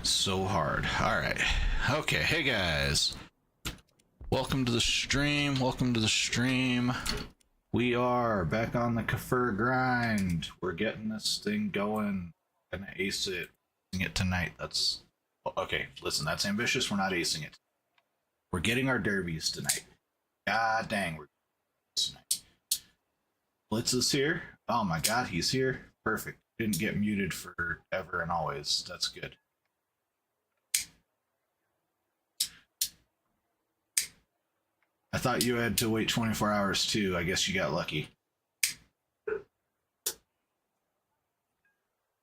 So hard. Alright. Okay, hey guys. Welcome to the stream. Welcome to the stream. We are back on the Kfir Grind. We're getting this thing going. Gonna ace it. Acing it tonight. That's... Okay, listen, that's ambitious. We're not acing it. We're getting our derbies tonight. God dang, we're tonight. Blitz is here. Oh my god, he's here. Perfect. Didn't get muted for ever and always. That's good. I thought you had to wait 24 hours too. I guess you got lucky.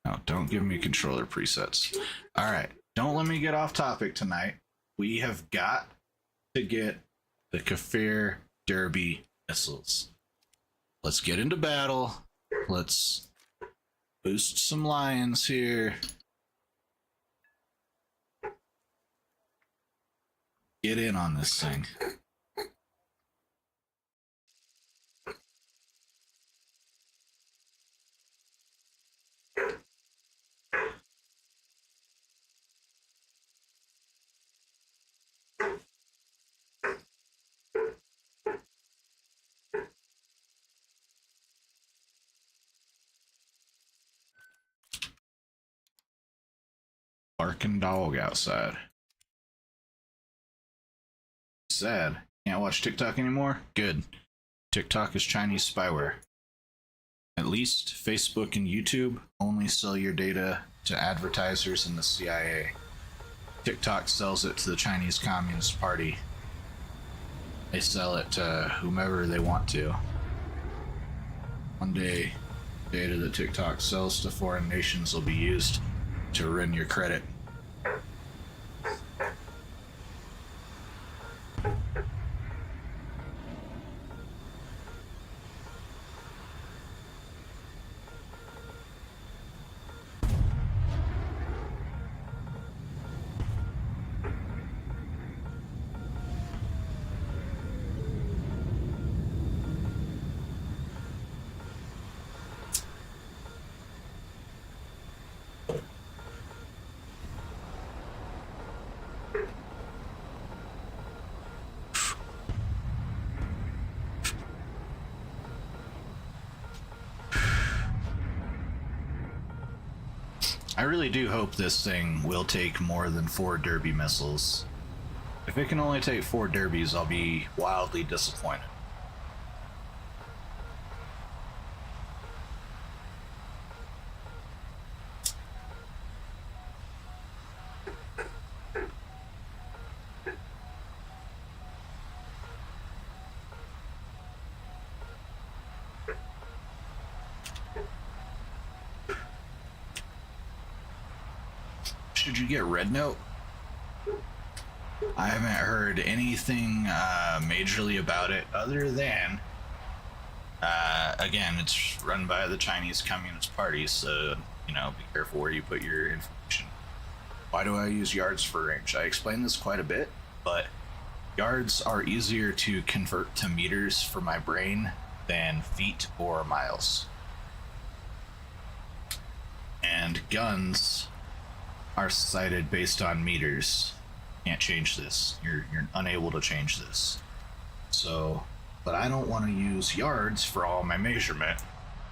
No, don't give me controller presets. Alright, don't let me get off topic tonight. We have got to get the Kfir Derby missiles. Let's get into battle. Let's boost some lions here. Get in on this thing. Barking dog outside. Sad. Can't watch TikTok anymore? Good. TikTok is Chinese spyware. At least Facebook and YouTube only sell your data to advertisers and the CIA. TikTok sells it to the Chinese Communist Party. They sell it to whomever they want to. One day, data that TikTok sells to foreign nations will be used to ruin your credit. I really do hope this thing will take more than 4 derby missiles. If it can only take 4 derbies, I'll be wildly disappointed. Should you get Red Note? I haven't heard anything majorly about it other than, again, it's run by the Chinese Communist Party, so, you know, be careful where you put your information. Why do I use yards for range? I explained this quite a bit, but yards are easier to convert to meters for my brain than feet or miles. And guns are cited based on meters. Can't change this. You're unable to change this. So, but I don't want to use yards for all my measurement.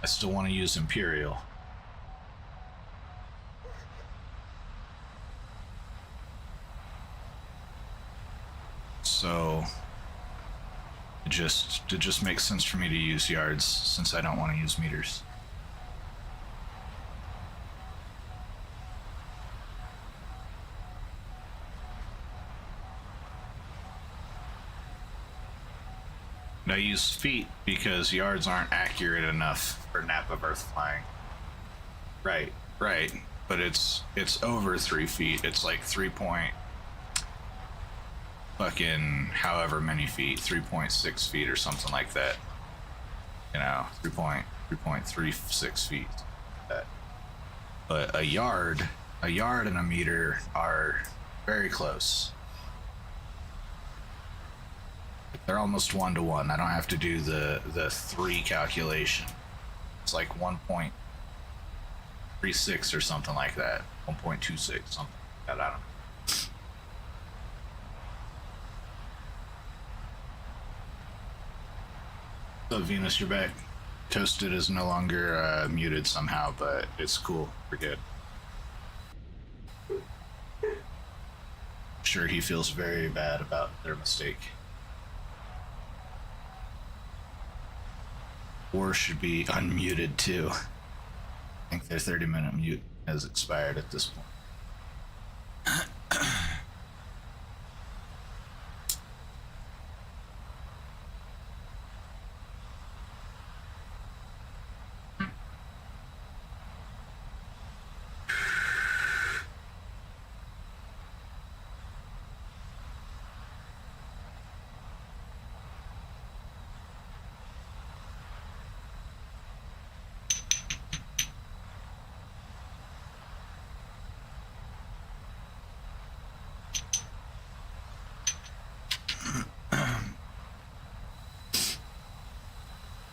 I still want to use imperial. So it just makes sense for me to use yards since I don't want to use meters. I use feet because yards aren't accurate enough for nap of earth flying. Right, but it's over 3 feet. It's like 3 point fucking however many feet, 3.6 feet or something like that. You know, 3.36 feet. That. But a yard and a meter are very close. They're almost 1-to-1. I don't have to do the 3 calculation. It's like 1.36 or something like that. 1.26, something like I don't know. So Venus, you're back. Toasted is no longer muted somehow, but it's cool. We're good. Sure, he feels very bad about their mistake. Or should be unmuted too. I think their 30-minute mute has expired at this point.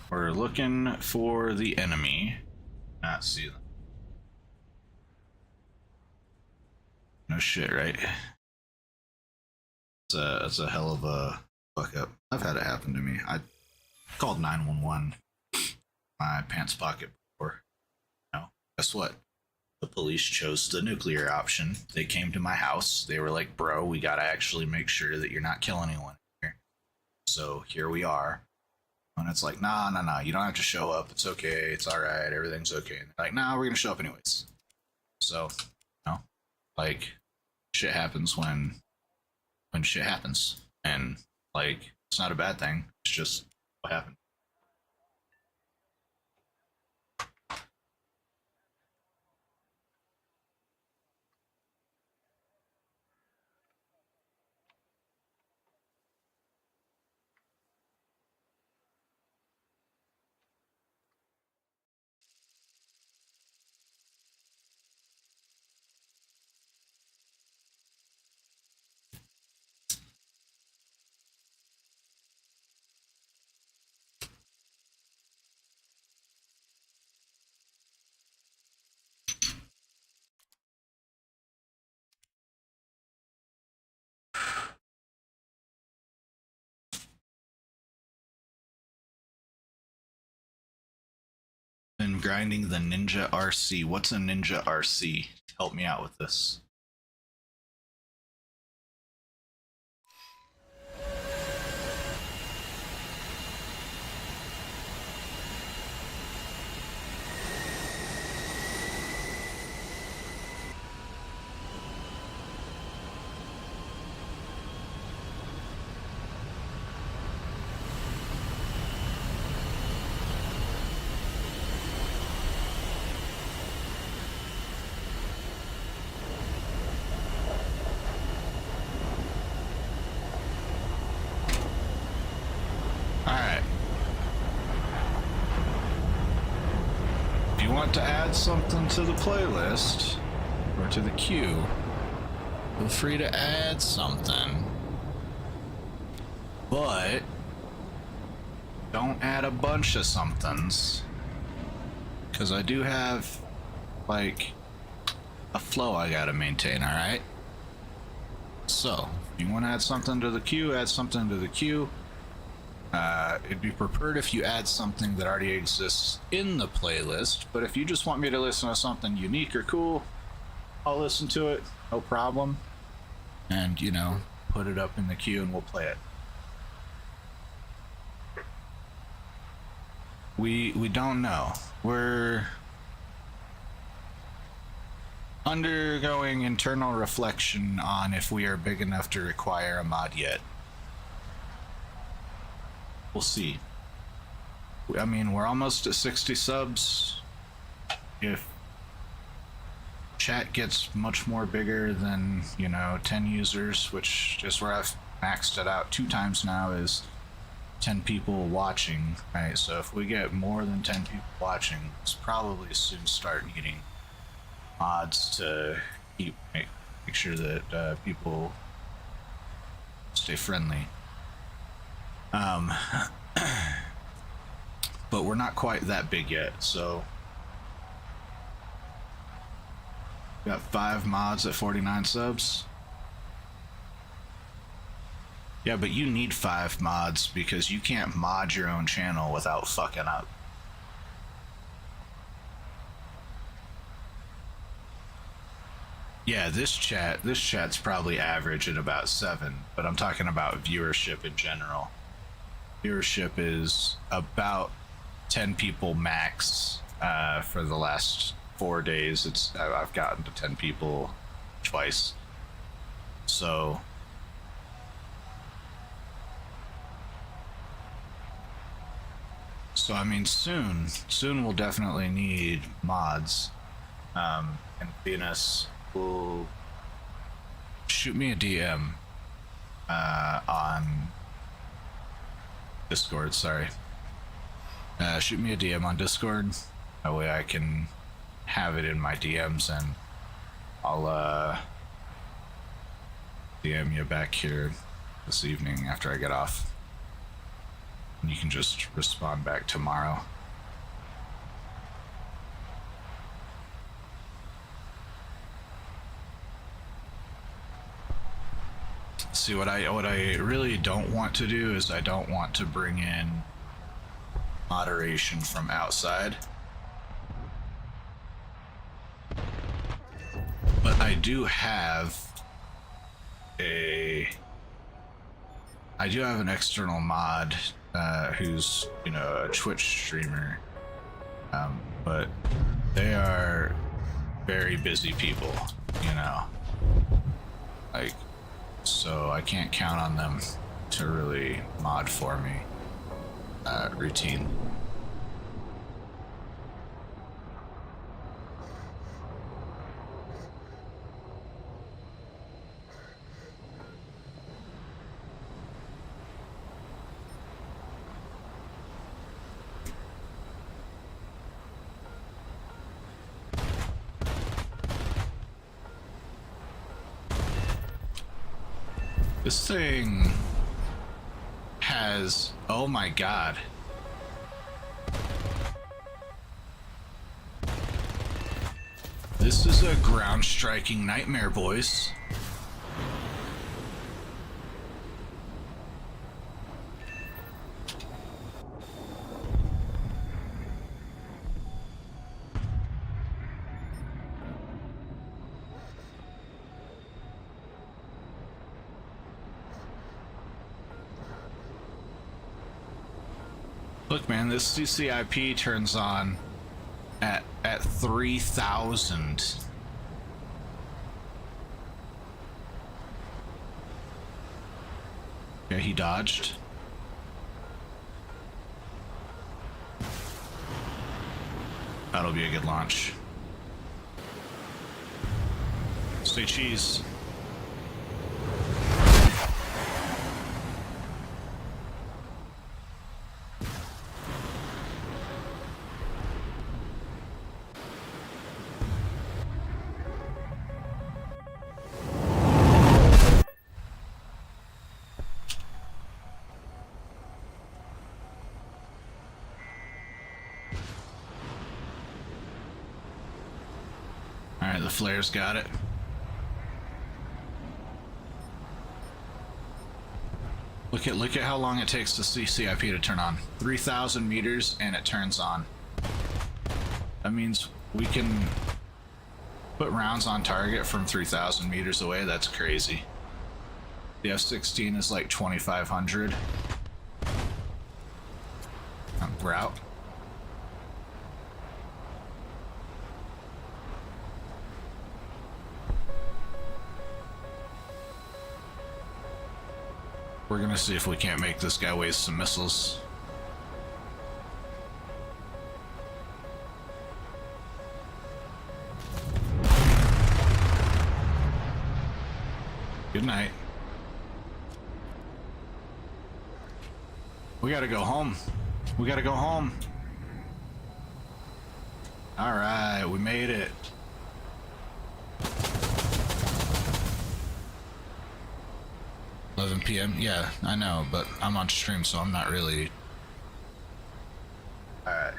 We're looking for the enemy. Not see them. No shit, right? It's a hell of a fuck up. I've had it happen to me. I called 911 my pants pocket before. No, guess what? The police chose the nuclear option. They came to my house. They were like, bro, we gotta actually make sure that you're not killing anyone here. So here we are. And it's like, nah, you don't have to show up. It's okay. It's all right. Everything's okay. And they're like, nah, we're going to show up anyways. So, you know, like, shit happens when shit happens. And, like, it's not a bad thing. It's just what happened. Been grinding the Ninja RC. What's a Ninja RC? Help me out with this. To add something to the playlist or to the queue, feel free to add something, but don't add a bunch of somethings, because I do have like a flow I gotta maintain. All right, so if you want to add something to the queue, add something to the queue. It'd be preferred if you add something that already exists in the playlist, but if you just want me to listen to something unique or cool, I'll listen to it, no problem. And, you know, put it up in the queue and we'll play it. We don't know. We're undergoing internal reflection on if we are big enough to require a mod yet. We'll see. I mean, we're almost at 60 subs. If chat gets much more bigger than, you know, 10 users, which is where I've maxed it out 2 times now, is 10 people watching, right? So if we get more than 10 people watching, it's probably soon start needing mods to make sure that people stay friendly. But we're not quite that big yet, so Got 5 mods at 49 subs. Yeah, but you need 5 mods because you can't mod your own channel without fucking up. Yeah, this chat's probably average at about 7, but I'm talking about viewership in general. Viewership is about 10 people max. For the last 4 days, I've gotten to 10 people twice. So I mean, soon we'll definitely need mods. And Venus will shoot me a DM on Discord. Sorry, shoot me a DM on Discord. That way I can have it in my DMs, and I'll DM you back here this evening after I get off. And you can just respond back tomorrow. See, what I really don't want to do is I don't want to bring in moderation from outside. But I do have an external mod who's, you know, a Twitch streamer, but they are very busy people, you know, like, so I can't count on them to really mod for me routine. This thing has, oh my god. This is a ground striking nightmare, boys. Look, man, this CCIP turns on at 3,000. Yeah, he dodged. That'll be a good launch. Say cheese. Alright, the flare's got it. Look at how long it takes the CCIP to turn on. 3,000 meters and it turns on. That means we can put rounds on target from 3,000 meters away. That's crazy. The F-16 is like 2,500. We're out. We're gonna see if we can't make this guy waste some missiles. Good night. We gotta go home. We gotta go home. Alright, we made it. PM? Yeah, I know, but I'm on stream, so I'm not really... Alright.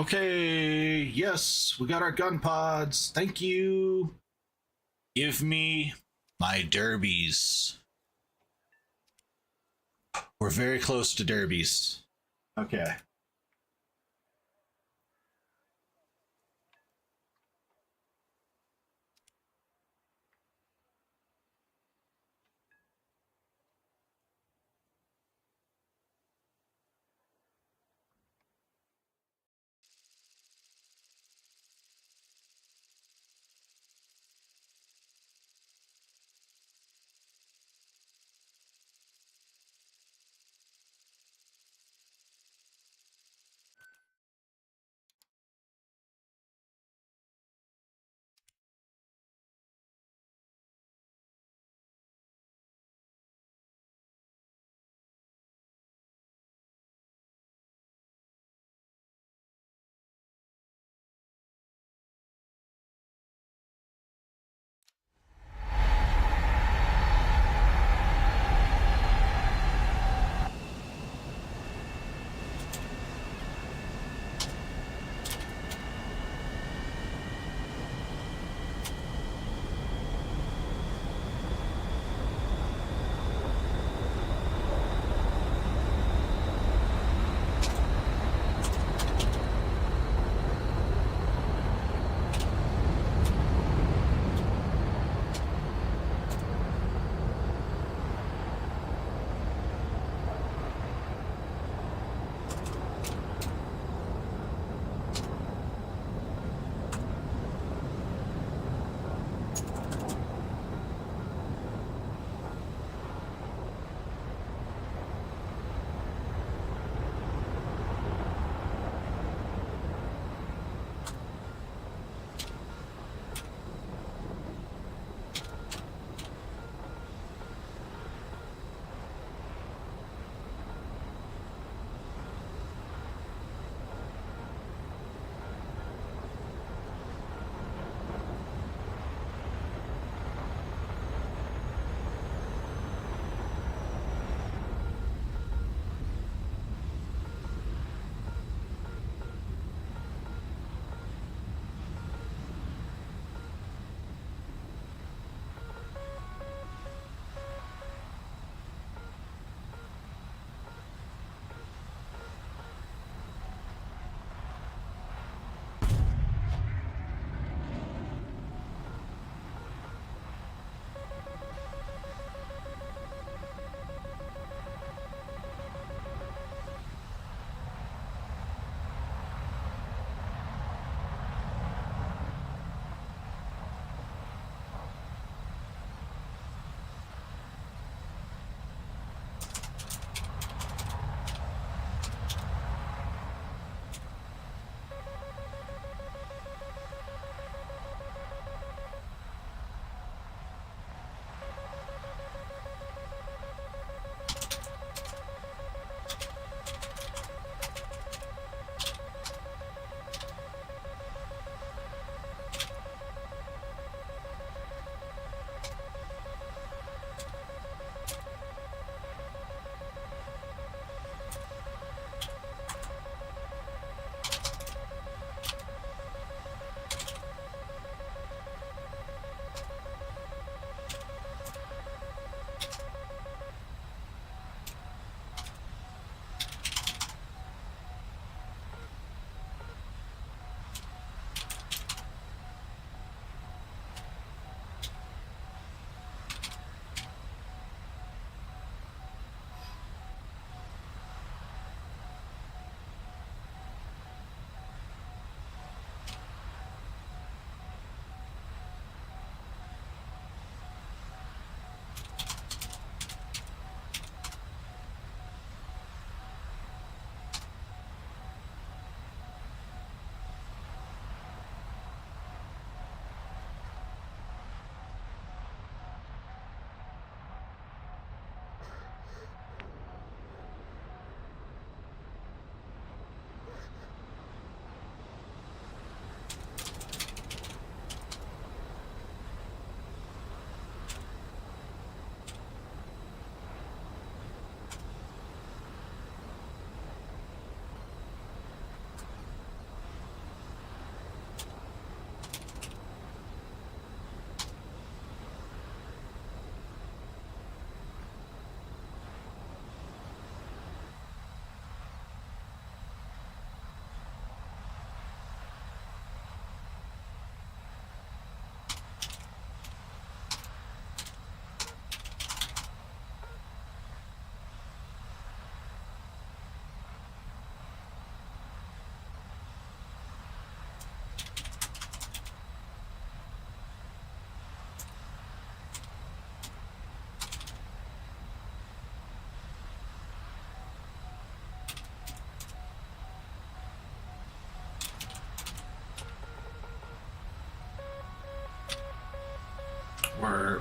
Okay, yes, we got our gun pods. Thank you. Give me my derbies. We're very close to derbies. Okay.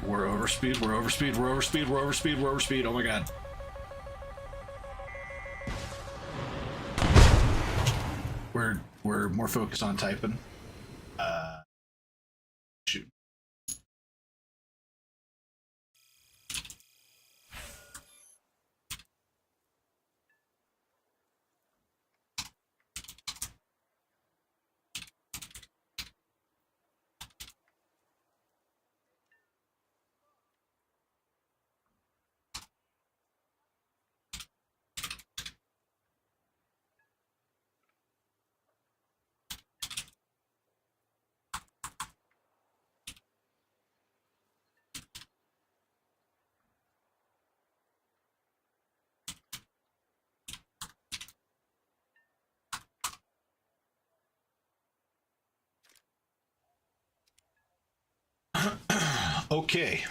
We're over speed. We're over speed. We're over speed. We're over speed. We're over speed. Oh my god. We're more focused on typing. Shoot. Okay.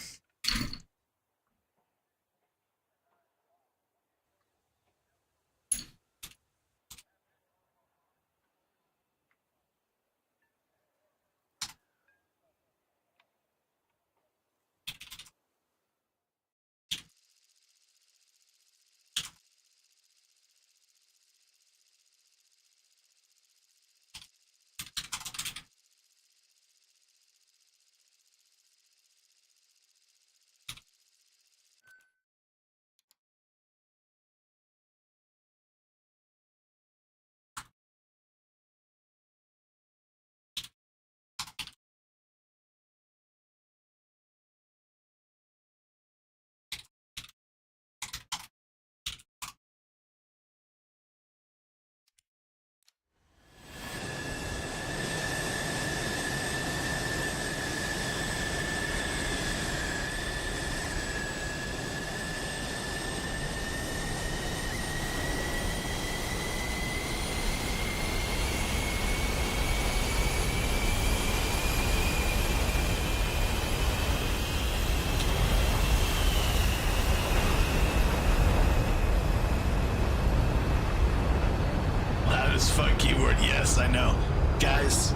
Fuck keyword, yes, I know. Guys,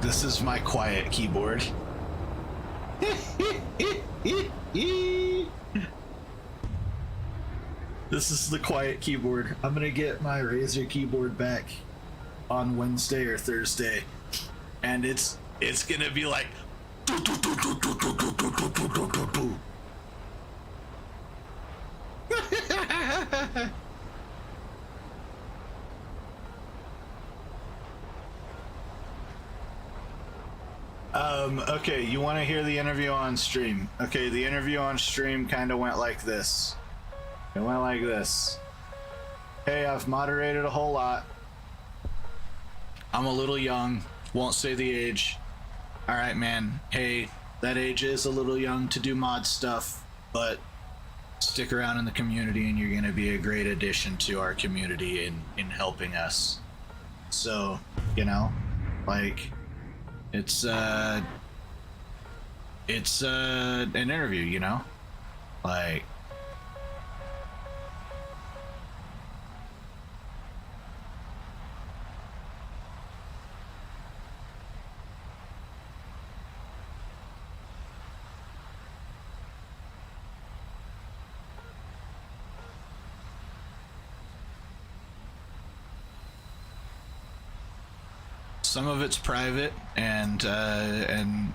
this is my quiet keyboard. This is the quiet keyboard. I'm gonna get my Razer keyboard back on Wednesday or Thursday, and it's gonna be like okay, you want to hear the interview on stream? Okay, the interview on stream kind of went like this. It went like this. Hey, I've moderated a whole lot. I'm a little young, won't say the age. Alright, man. Hey, that age is a little young to do mod stuff, but stick around in the community and you're gonna be a great addition to our community in helping us. So, you know, like, it's an interview, you know? Like, some of it's private, and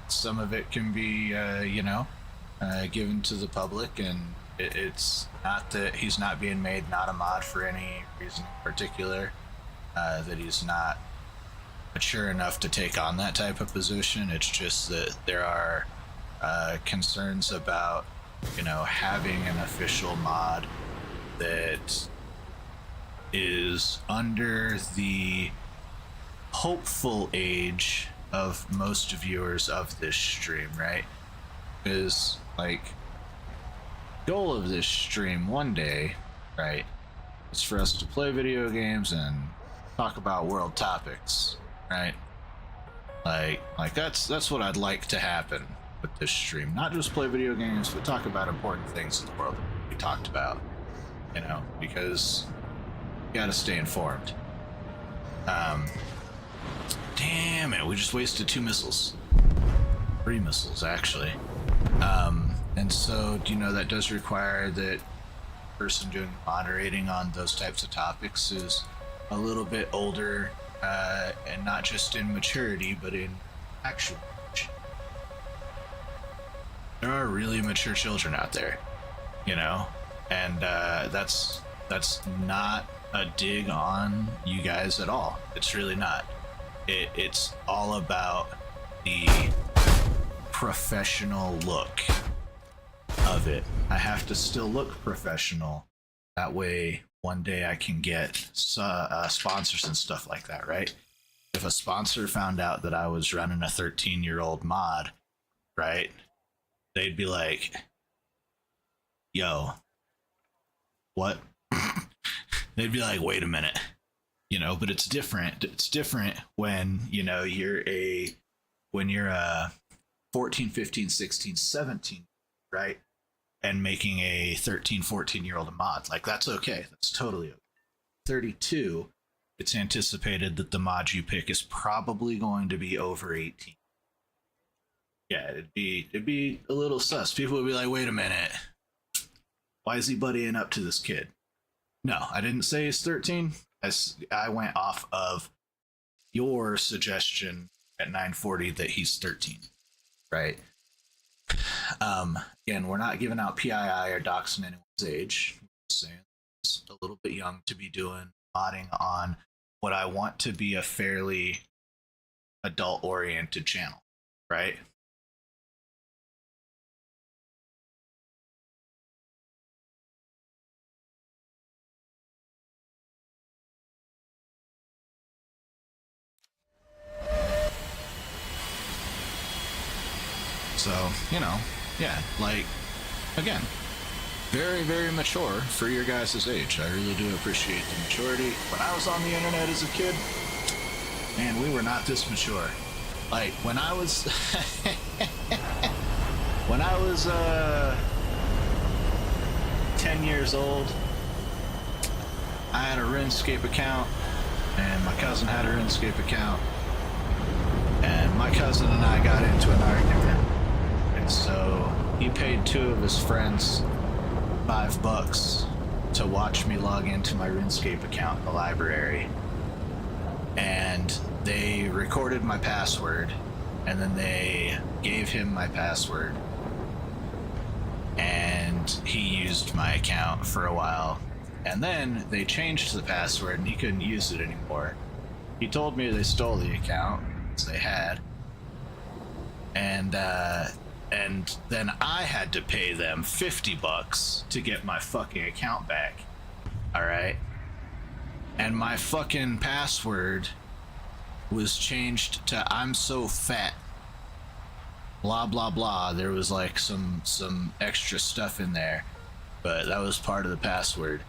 some of it can be, you know, given to the public, and it's not that he's not being made not a mod for any reason in particular, that he's not mature enough to take on that type of position. It's just that there are concerns about, you know, having an official mod that is under the hopeful age of most viewers of this stream, right? Because, like, goal of this stream one day, right, is for us to play video games and talk about world topics, right? Like that's what I'd like to happen with this stream. Not just play video games, but talk about important things in the world that we talked about, you know, because you gotta stay informed. Damn it, we just wasted 2 missiles. 3 missiles, actually. And so, you know, that does require that the person doing moderating on those types of topics is a little bit older, and not just in maturity, but in actual age. There are really mature children out there, you know, and that's not a dig on you guys at all. It's really not. It's all about the professional look of it. I have to still look professional. That way, one day I can get sponsors and stuff like that, right? If a sponsor found out that I was running a 13-year-old mod, right, they'd be like, yo, what? They'd be like, wait a minute. You know, but it's different. It's different when, you know, when you're a 14, 15, 16, 17, right? And making a 13, 14-year-old a mod. Like, that's okay. That's totally okay. 32, it's anticipated that the mod you pick is probably going to be over 18. Yeah, it'd be a little sus. People would be like, wait a minute. Why is he buddying up to this kid? No, I didn't say he's 13. I went off of your suggestion at 940 that he's 13, right? Again, we're not giving out PII or doxing anyone's age. I'm just saying it's a little bit young to be doing modding on what I want to be a fairly adult-oriented channel, right? So, you know, yeah, like, again, very, very mature for your guys' age. I really do appreciate the maturity. When I was on the internet as a kid, man, we were not this mature. Like, when I was... when I was, 10 years old, I had a RuneScape account, and my cousin had a RuneScape account, and my cousin and I got into an argument. So he paid 2 of his friends $5 to watch me log into my RuneScape account in the library. And they recorded my password, and then they gave him my password. And he used my account for a while. And then they changed the password, and he couldn't use it anymore. He told me they stole the account, as they had. And then I had to pay them $50 to get my fucking account back. Alright? And my fucking password was changed to I'm so fat. Blah blah blah. There was like some extra stuff in there. But that was part of the password.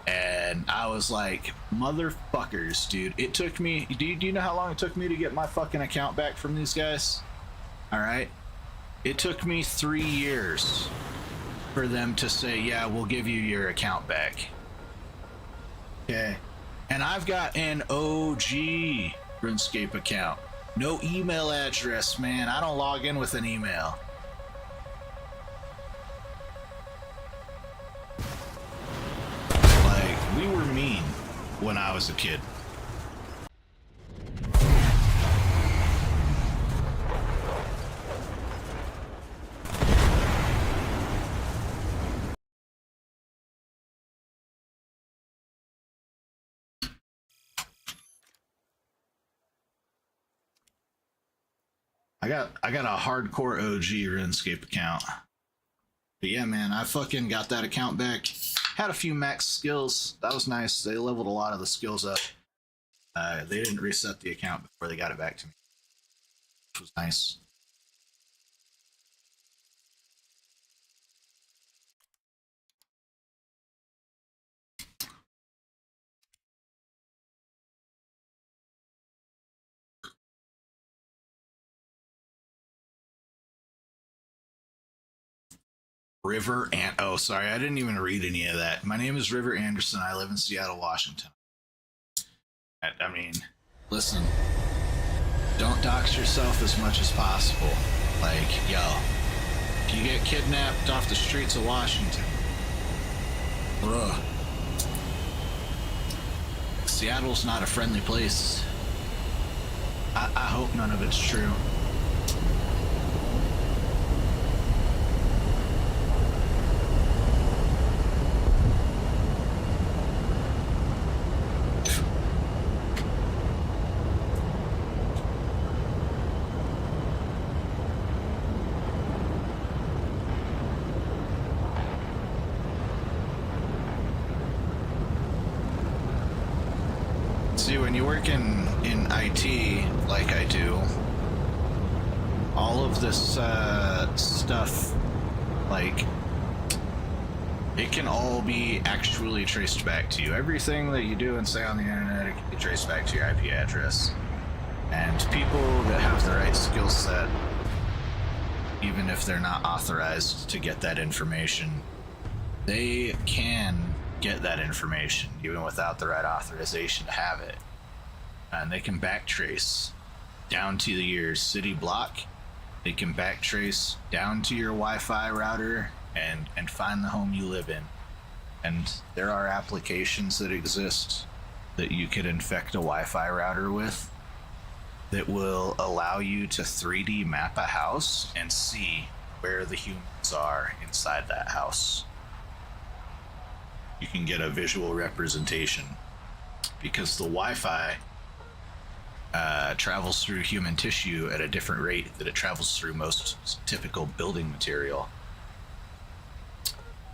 And I was like, motherfuckers, dude. It took me... Do you know how long it took me to get my fucking account back from these guys? Alright? It took me 3 years for them to say, yeah, we'll give you your account back. Okay. And I've got an OG RuneScape account. No email address, man. I don't log in with an email. Like, we were mean when I was a kid. I got a hardcore OG RuneScape account. But yeah, man, I fucking got that account back. Had a few max skills. That was nice. They leveled a lot of the skills up. They didn't reset the account before they got it back to me, which was nice. River and oh, sorry, I didn't even read any of that. My name is River Anderson. I live in Seattle, Washington. I mean, listen, don't dox yourself as much as possible. Like, yo, if you get kidnapped off the streets of Washington, ugh. Seattle's not a friendly place. I hope none of it's true. See, when you work in IT, like I do, all of this stuff, like, it can all be actually traced back to you. Everything that you do and say on the internet, it can be traced back to your IP address. And people that have the right skill set, even if they're not authorized to get that information, they can get that information even without the right authorization to have it. And they can backtrace down to your city block. They can backtrace down to your Wi-Fi router and find the home you live in. And there are applications that exist that you could infect a Wi-Fi router with that will allow you to 3D map a house and see where the humans are inside that house. You can get a visual representation because the Wi-Fi travels through human tissue at a different rate that it travels through most typical building material.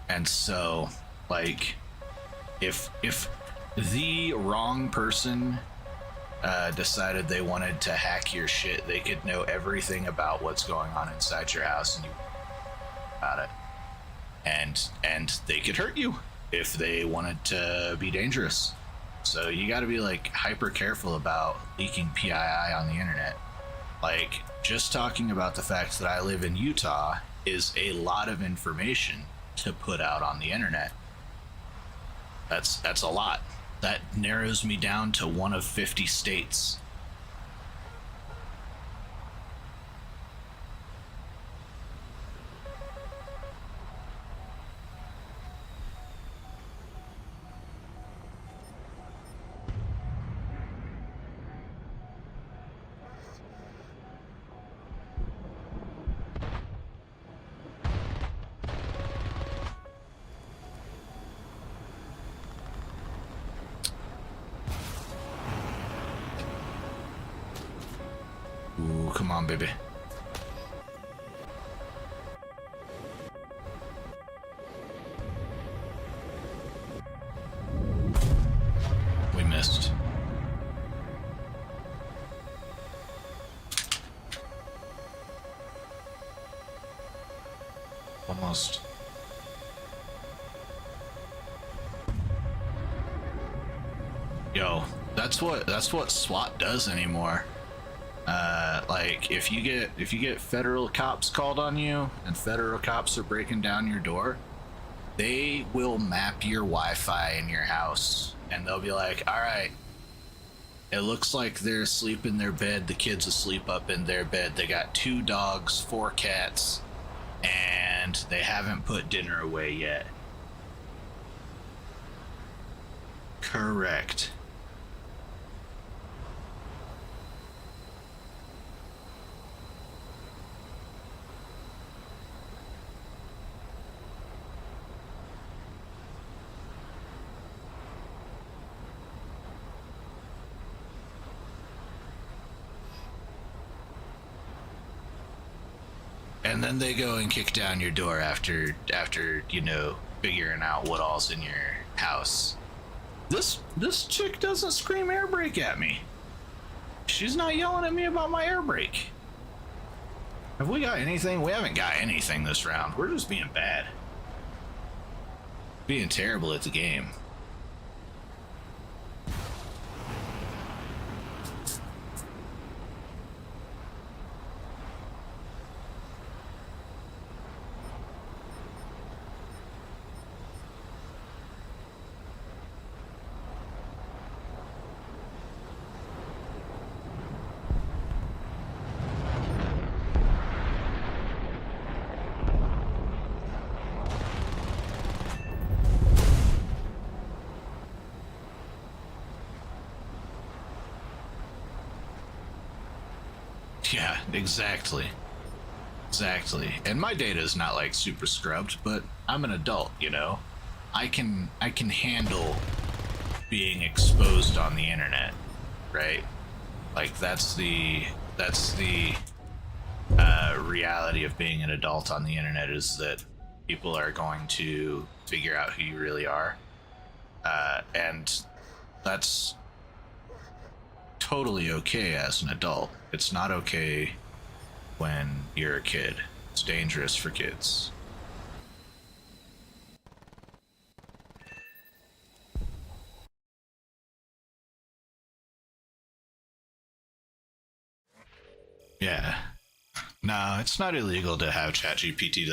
And so, like, if the wrong person decided they wanted to hack your shit, they could know everything about what's going on inside your house and you about it. And they could hurt you if they wanted to be dangerous. So you got to be like hyper careful about leaking PII on the internet. Like, just talking about the fact that I live in Utah is a lot of information to put out on the internet. That's a lot. That narrows me down to one of 50 states. Ooh, come on, baby. We missed. Almost. Yo, that's what SWAT does anymore. Like, if you get federal cops called on you and federal cops are breaking down your door, they will map your Wi-Fi in your house and they'll be like, all right, it looks like they're asleep in their bed. The kid's asleep up in their bed. They got 2 dogs, 4 cats, and they haven't put dinner away yet. Correct. And then they go and kick down your door after you know, figuring out what all's in your house. This chick doesn't scream air brake at me. She's not yelling at me about my air brake. Have we got anything? We haven't got anything this round. We're just being bad. Being terrible at the game. Yeah, exactly. Exactly. And my data is not like super scrubbed, but I'm an adult, you know. I can handle being exposed on the internet, right? Like that's the reality of being an adult on the internet, is that people are going to figure out who you really are, and that's totally okay as an adult. It's not okay when you're a kid. It's dangerous for kids. Yeah. No, it's not illegal to have ChatGPT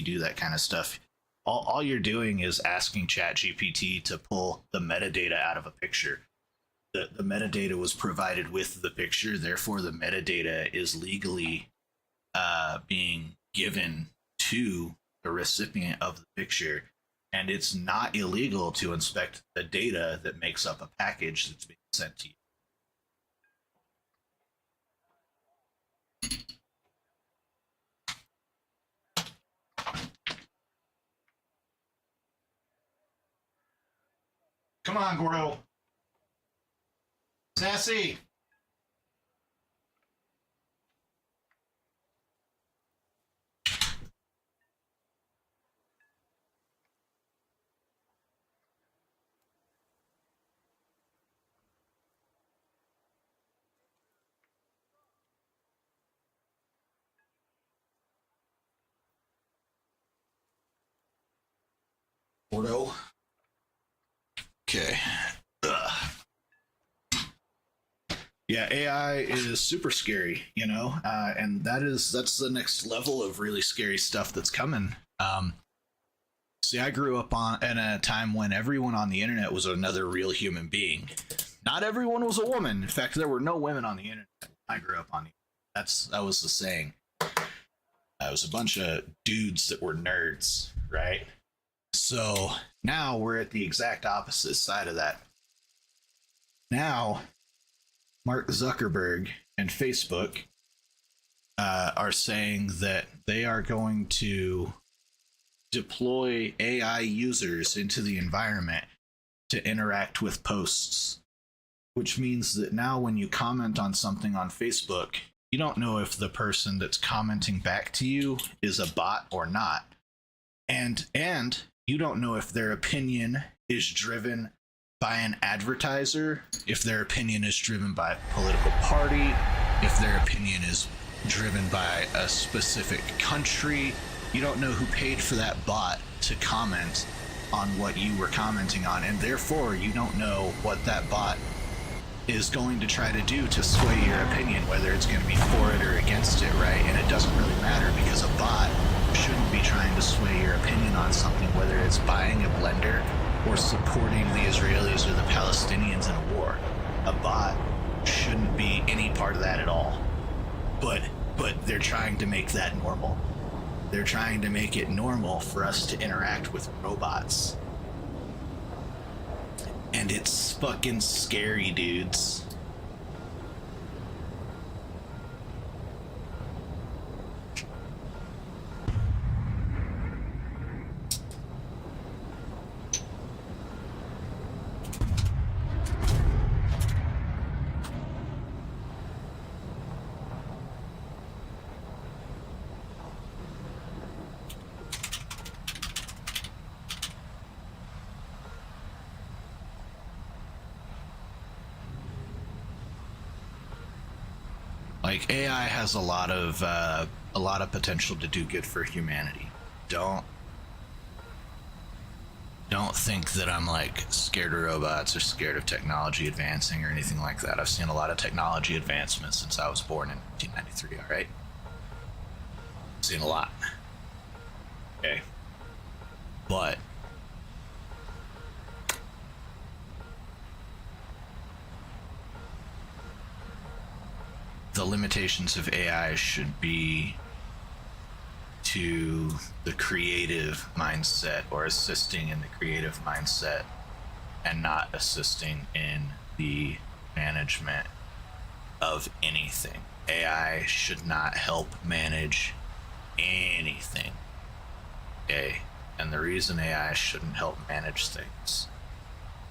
do that kind of stuff. All you're doing is asking ChatGPT to pull the metadata out of a picture. The metadata was provided with the picture, therefore the metadata is legally being given to the recipient of the picture, and it's not illegal to inspect the data that makes up a package that's being sent to you. Come on, Gordo. Sassy. Gordo. Okay. Ugh. Yeah, AI is super scary, you know, and that's the next level of really scary stuff that's coming. See, I grew up in a time when everyone on the internet was another real human being. Not everyone was a woman. In fact, there were no women on the internet when I grew up on the internet. That was the saying. It was a bunch of dudes that were nerds, right? So now we're at the exact opposite side of that. Now, Mark Zuckerberg and Facebook are saying that they are going to deploy AI users into the environment to interact with posts, which means that now when you comment on something on Facebook, you don't know if the person that's commenting back to you is a bot or not. And you don't know if their opinion is driven by an advertiser, if their opinion is driven by a political party, if their opinion is driven by a specific country. You don't know who paid for that bot to comment on what you were commenting on, and therefore you don't know what that bot is going to try to do to sway your opinion, whether it's going to be for it or against it, right? And it doesn't really matter, because a bot shouldn't be trying to sway your opinion on something, whether it's buying a blender or supporting the Israelis or the Palestinians in a war. A bot shouldn't be any part of that at all. But they're trying to make that normal. They're trying to make it normal for us to interact with robots. And it's fucking scary, dudes. Like, AI has a lot of potential to do good for humanity. Don't think that I'm like scared of robots or scared of technology advancing or anything like that. I've seen a lot of technology advancements since I was born in 1993. All right, seen a lot. Okay, but the limitations of AI should be to the creative mindset, or assisting in the creative mindset, and not assisting in the management of anything. AI should not help manage anything. Okay? And the reason AI shouldn't help manage things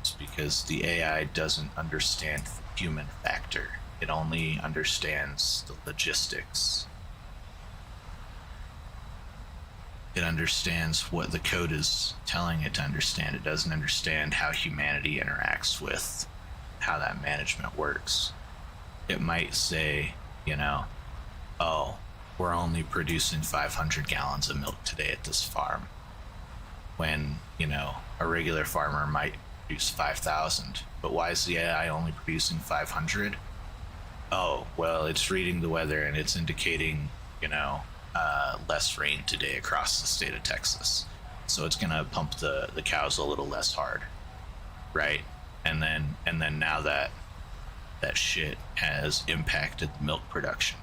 is because the AI doesn't understand the human factor. It only understands the logistics. It understands what the code is telling it to understand. It doesn't understand how humanity interacts with how that management works. It might say, you know, oh, we're only producing 500 gallons of milk today at this farm. When, you know, a regular farmer might produce 5,000. But why is the AI only producing 500? Oh, well, it's reading the weather and it's indicating, you know, less rain today across the state of Texas. So it's gonna pump the cows a little less hard, right? And then now that shit has impacted milk production,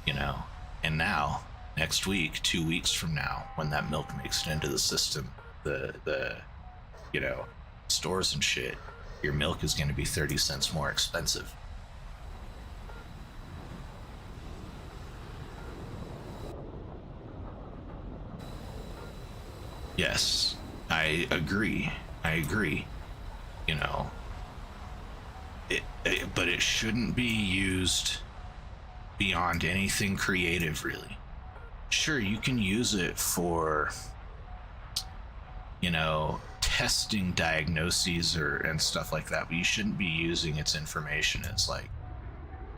you know, and now next week, 2 weeks from now, when that milk makes it into the system, the you know, stores and shit, your milk is going to be 30 cents more expensive. Yes, I agree. You know, but it shouldn't be used beyond anything creative, really. Sure, you can use it for, you know, testing diagnoses and stuff like that, but you shouldn't be using its information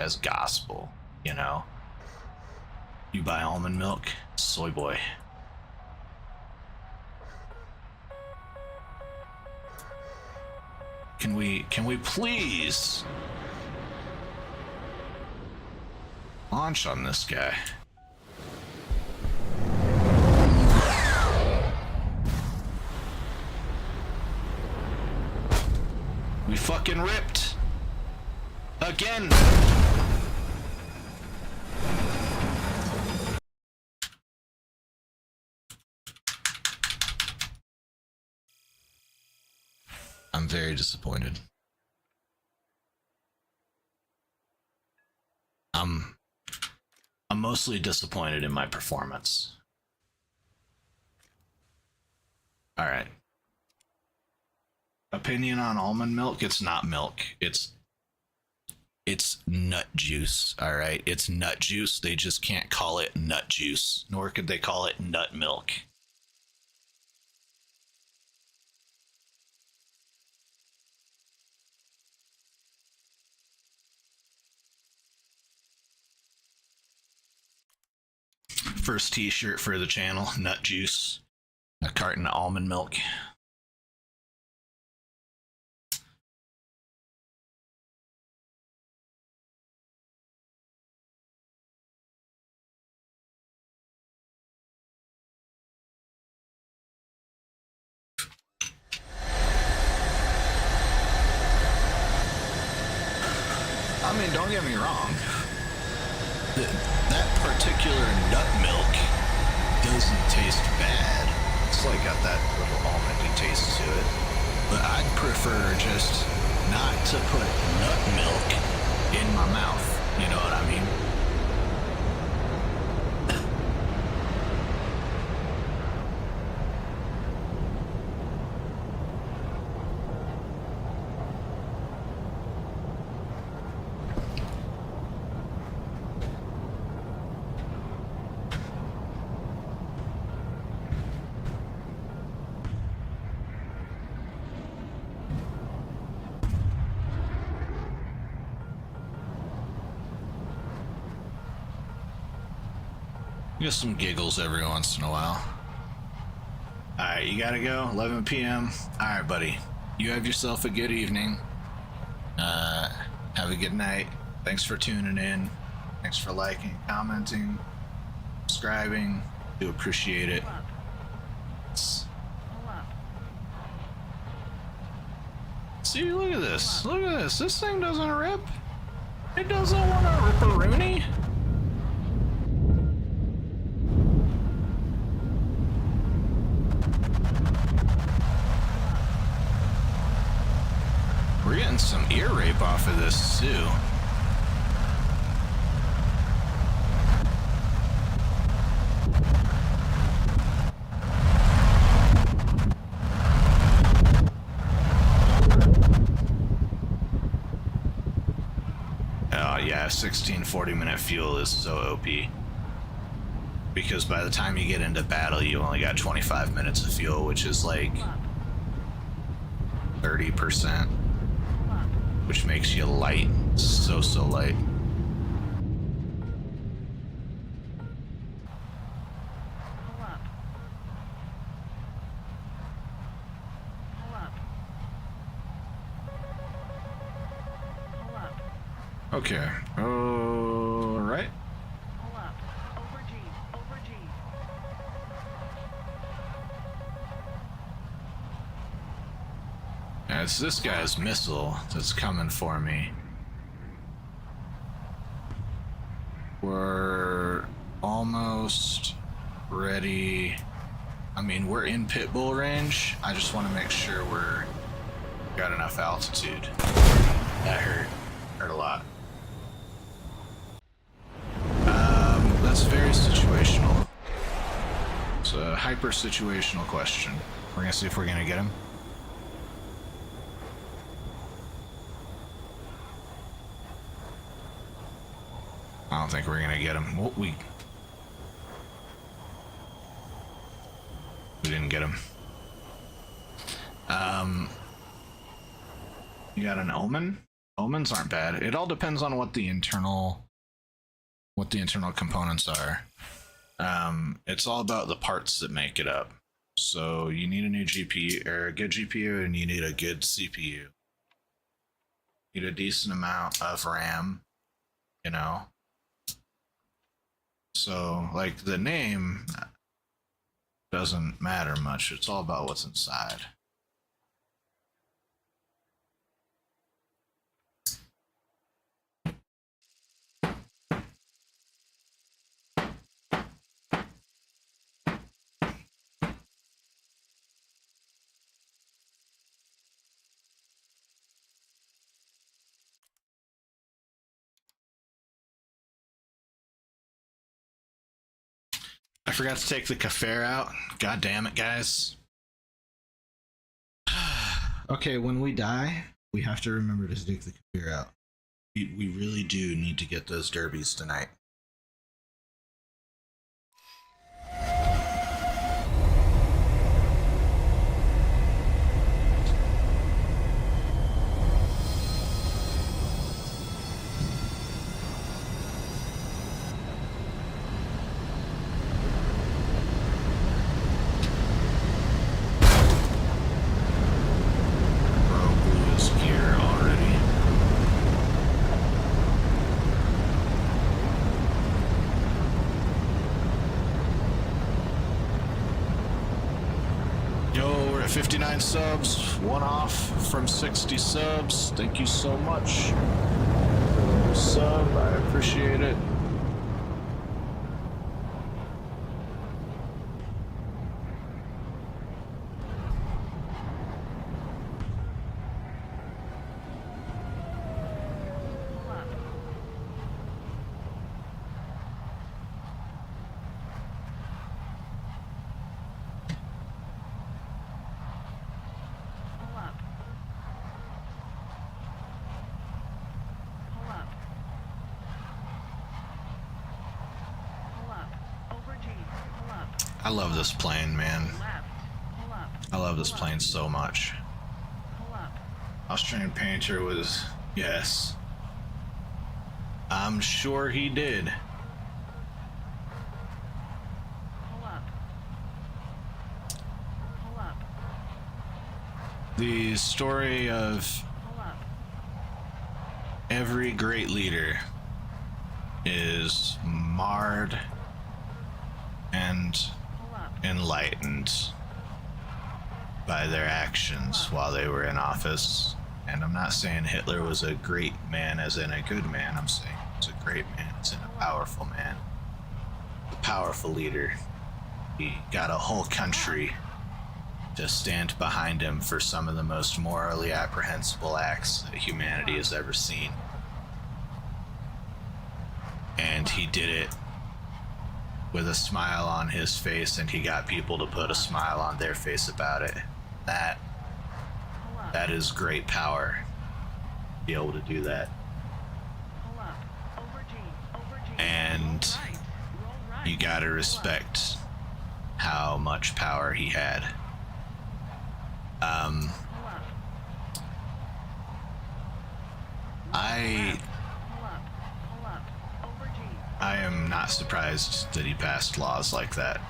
as gospel, you know? You buy almond milk, soy boy. Can we please launch on this guy? We fucking ripped again. I'm very disappointed. I'm mostly disappointed in my performance. All right. Opinion on almond milk? It's not milk. It's nut juice. All right. It's nut juice. They just can't call it nut juice, nor could they call it nut milk. First t-shirt for the channel, nut juice, a carton of almond milk. I mean, don't get me wrong. That particular nut milk doesn't taste bad. It's like got that little almondy taste to it. But I'd prefer just not to put nut milk in my mouth. You know what I mean? Get some giggles every once in a while. Alright, you gotta go. 11 p.m. Alright, buddy. You have yourself a good evening. Have a good night. Thanks for tuning in. Thanks for liking, commenting, subscribing. Do appreciate it. See, look at this. Look at this. This thing doesn't rip. It doesn't want to rip a Rooney. We're getting some ear rape off of this too. 16 40-minute fuel is so OP. Because by the time you get into battle, you only got 25 minutes of fuel, which is like 30%, which makes you light. So light. Okay. All right. Pull up. Over G. Over G. It's this guy's missile that's coming for me. We're almost ready. I mean, we're in pit bull range. I just want to make sure we're got enough altitude. That hurt a lot. That's very situational. It's a hyper situational question. We're gonna see if we're gonna get him. I don't think we're gonna get him. Well, we didn't get him. You got an omen? Omens aren't bad. It all depends on what the internal components are. It's all about the parts that make it up. So you need a new GPU or a good GPU, and you need a good CPU. You need a decent amount of RAM, you know. So like the name doesn't matter much. It's all about what's inside. I forgot to take the Kfir out. God damn it, guys. Okay, when we die, we have to remember to take the Kfir out. We really do need to get those derbies tonight. Yo, we're at 59 subs, one off from 60 subs. Thank you so much for the sub, I appreciate it. I love this plane, man. I love this plane so much. Austrian Painter was, yes. I'm sure he did. The story of every great leader is marred and enlightened by their actions while they were in office. And I'm not saying Hitler was a great man as in a good man. I'm saying he was a great man as in a powerful man. A powerful leader. He got a whole country to stand behind him for some of the most morally apprehensible acts that humanity has ever seen. And he did it with a smile on his face, and he got people to put a smile on their face about it. That is great power, to be able to do that. and Right. Roll right. you gotta respect how much power he had. Pull up. I Pull up. Pull up. Over G. I am not surprised that he passed laws like that.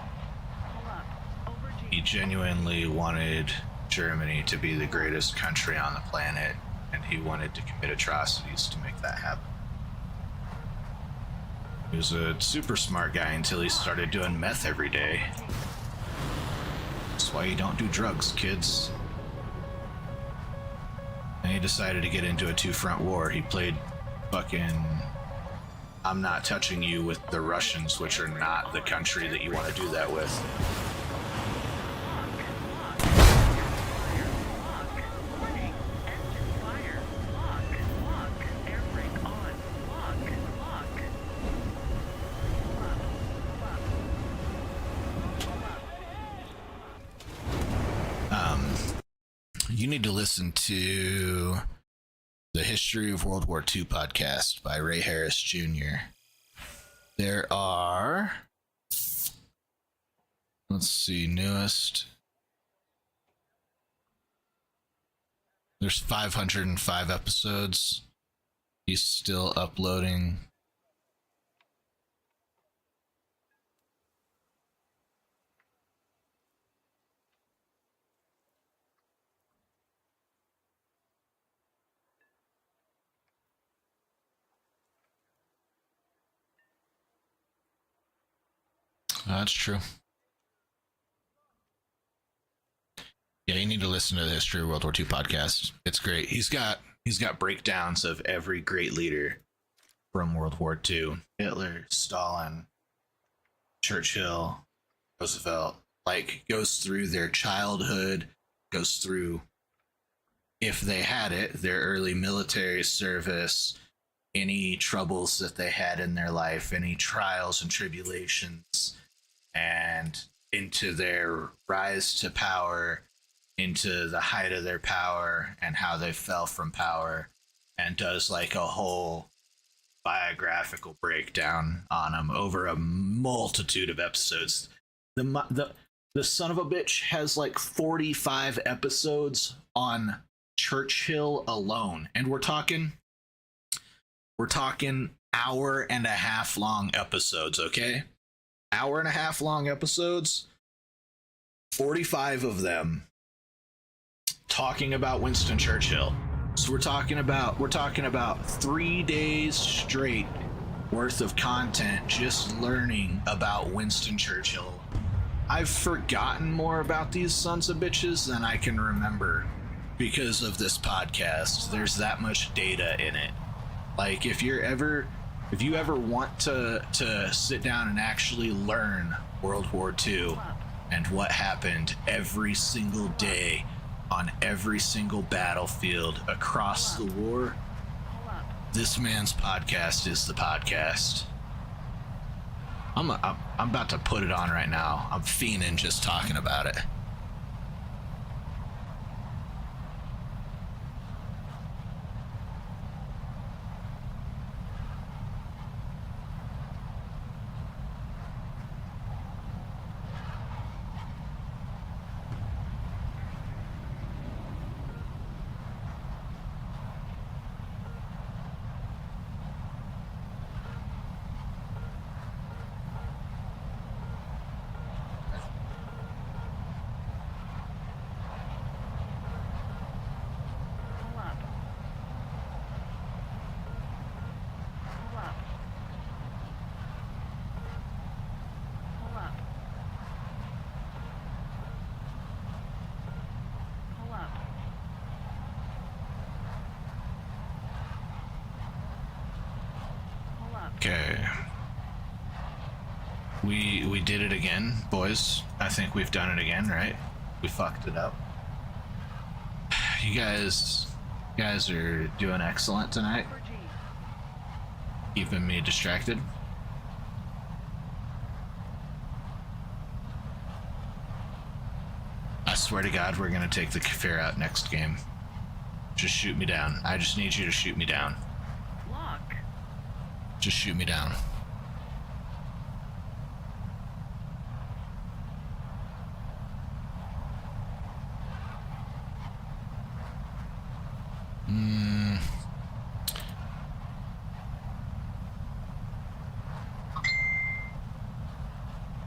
Pull up. Over G. He genuinely wanted Germany to be the greatest country on the planet, and he wanted to commit atrocities to make that happen. He was a super smart guy until he started doing meth every day. That's why you don't do drugs, kids. And he decided to get into a two-front war. He played fucking I'm not touching you with the Russians, which are not the country that you want to do that with. Warning. Engine fire. Lock. Air brake on. Lock. Pull up. You need to listen to the History of World War II podcast by Ray Harris Jr. There are, let's see, newest. There's 505 episodes. He's still uploading. That's true. Yeah, you need to listen to the History of World War II podcast. It's great. He's got breakdowns of every great leader from World War II. Hitler, Stalin, Churchill, Roosevelt. Like, goes through their childhood, goes through, if they had it, their early military service, any troubles that they had in their life, any trials and tribulations, and into their rise to power, into the height of their power, and how they fell from power, and does like a whole biographical breakdown on them over a multitude of episodes. The son of a bitch has like 45 episodes on Churchill alone, and we're talking hour and a half long episodes, okay? Hour and a half long episodes, 45 of them talking about Winston Churchill. So we're talking about 3 days straight worth of content just learning about Winston Churchill. I've forgotten more about these sons of bitches than I can remember because of this podcast. There's that much data in it. Like, if you ever want to sit down and actually learn World War II and what happened every single day on every single battlefield across the war, this man's podcast is the podcast. I'm about to put it on right now. I'm fiending just talking about it. Okay. We did it again, boys. I think we've done it again, right? We fucked it up. You guys are doing excellent tonight. Keeping me distracted. I swear to God, we're gonna take the Kfir out next game. Just shoot me down. I just need you to shoot me down. Lock. Just shoot me down.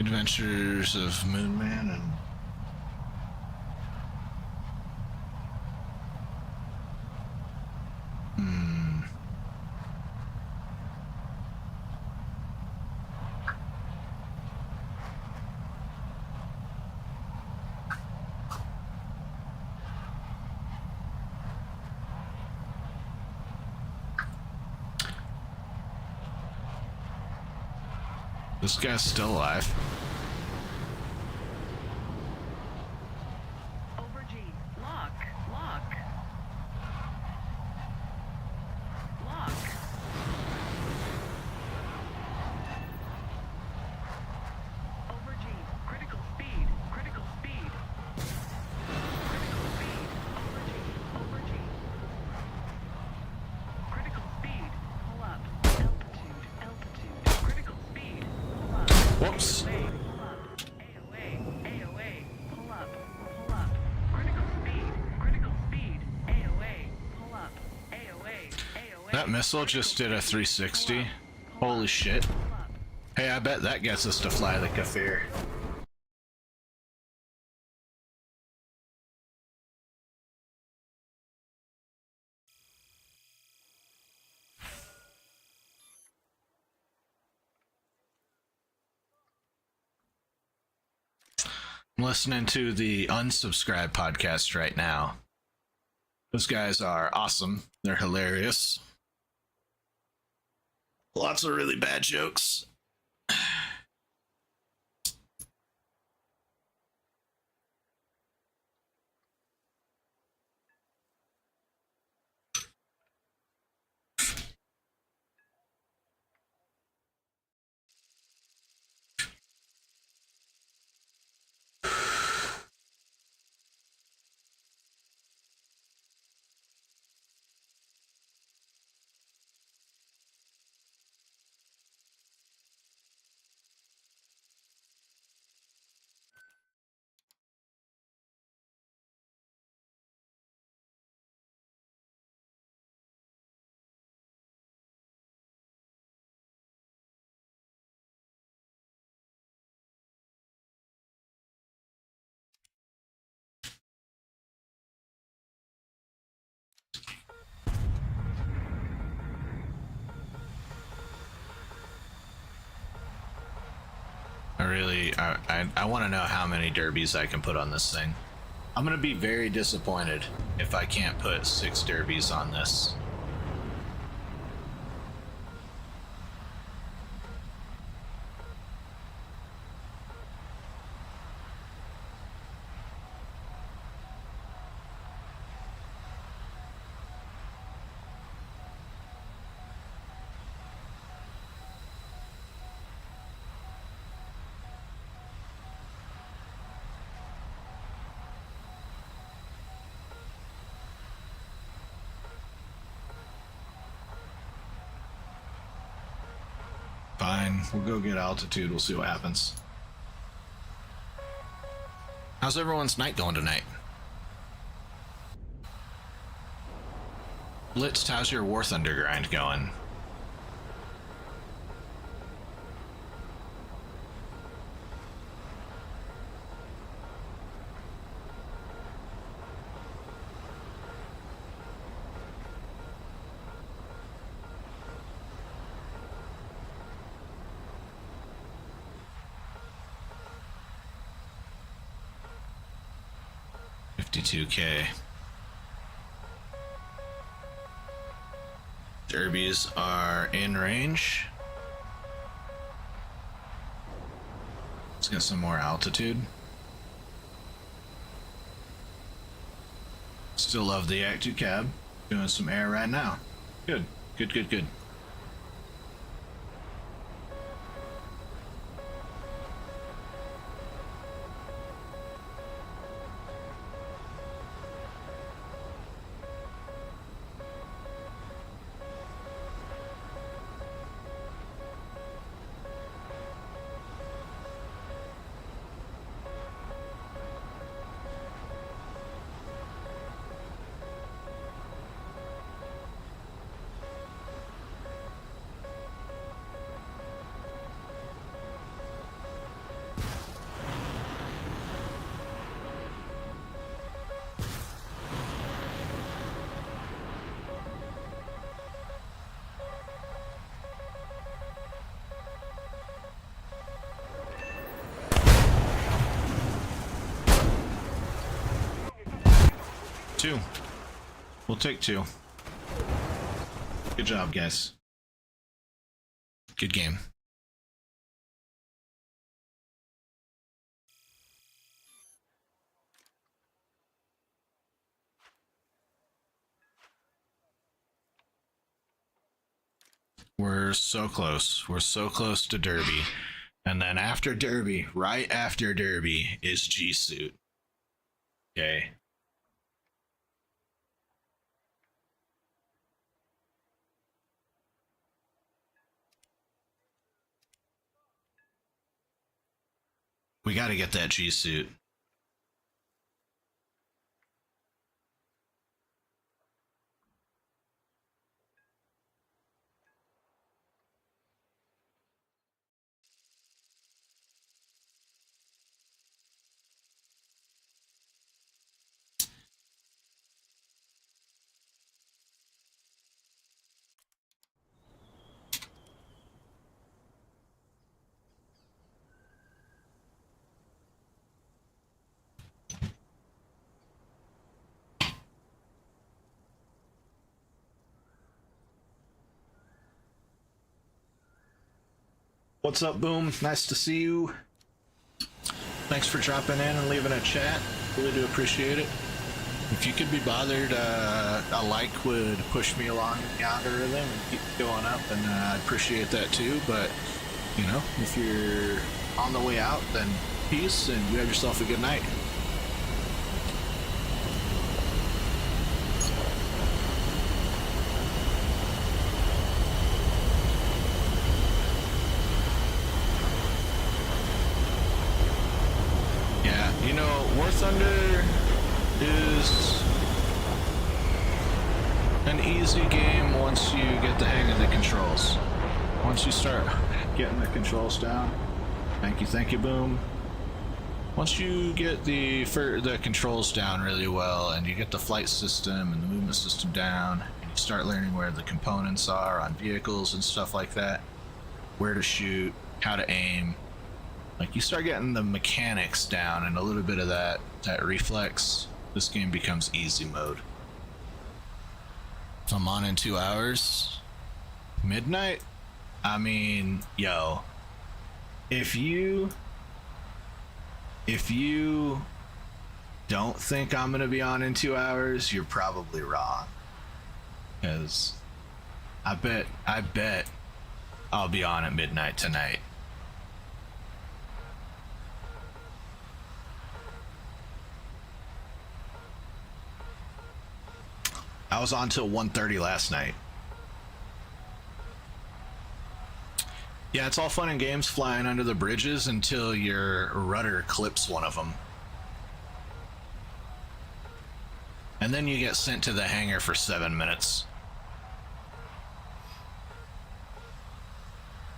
Adventures of Moon Man and this guy's still alive. Over G. Lock. Lock. Lock. Over G. Critical speed. Critical speed. Critical speed. Over G. Over G. Critical speed. Pull up. Altitude. Altitude. Critical speed. Pull up. Whoops. AOA. Pull up. AOA. AOA. Pull up. Pull up. Critical speed. Critical speed. AOA. Pull up. AOA. AOA. That missile just did a 360. Holy shit. Pull up. Hey, I bet that gets us to fly the Kfir. I'm listening to the Unsubscribe podcast right now. Those guys are awesome. They're hilarious. Lots of really bad jokes. I want to know how many derbies I can put on this thing. I'm gonna be very disappointed if I can't put 6 derbies on this. Fine, we'll go get altitude, we'll see what happens. How's everyone's night going tonight? Blitzed, how's your War Thunder grind going? $52K. Derbies are in range. Let's get some more altitude. Still love the Act 2 cab. Doing some air right now. Good, good, good, good. 2. We'll take 2. Good job, guys. Good game. We're so close. We're so close to Derby. And then after Derby, right after Derby, is G Suit. Okay. We got to get that G Suit. What's up, Boom? Nice to see you. Thanks for dropping in and leaving a chat. Really do appreciate it. If you could be bothered, a like would push me along in the algorithm and keep going up, and I'd appreciate that too. But, you know, if you're on the way out, then peace, and you have yourself a good night. You know, War Thunder is an easy game once you get the hang of the controls. Once you start getting the controls down. Thank you, Boom. Once you get the controls down really well, and you get the flight system and the movement system down, and you start learning where the components are on vehicles and stuff like that, where to shoot, how to aim, like you start getting the mechanics down and a little bit of that reflex, this game becomes easy mode. So I'm on in 2 hours. Midnight? I mean, yo, if you don't think I'm gonna be on in 2 hours, you're probably wrong. Because I bet I'll be on at midnight tonight. I was on till 1:30 last night. Yeah, it's all fun and games flying under the bridges until your rudder clips one of them. And then you get sent to the hangar for 7 minutes.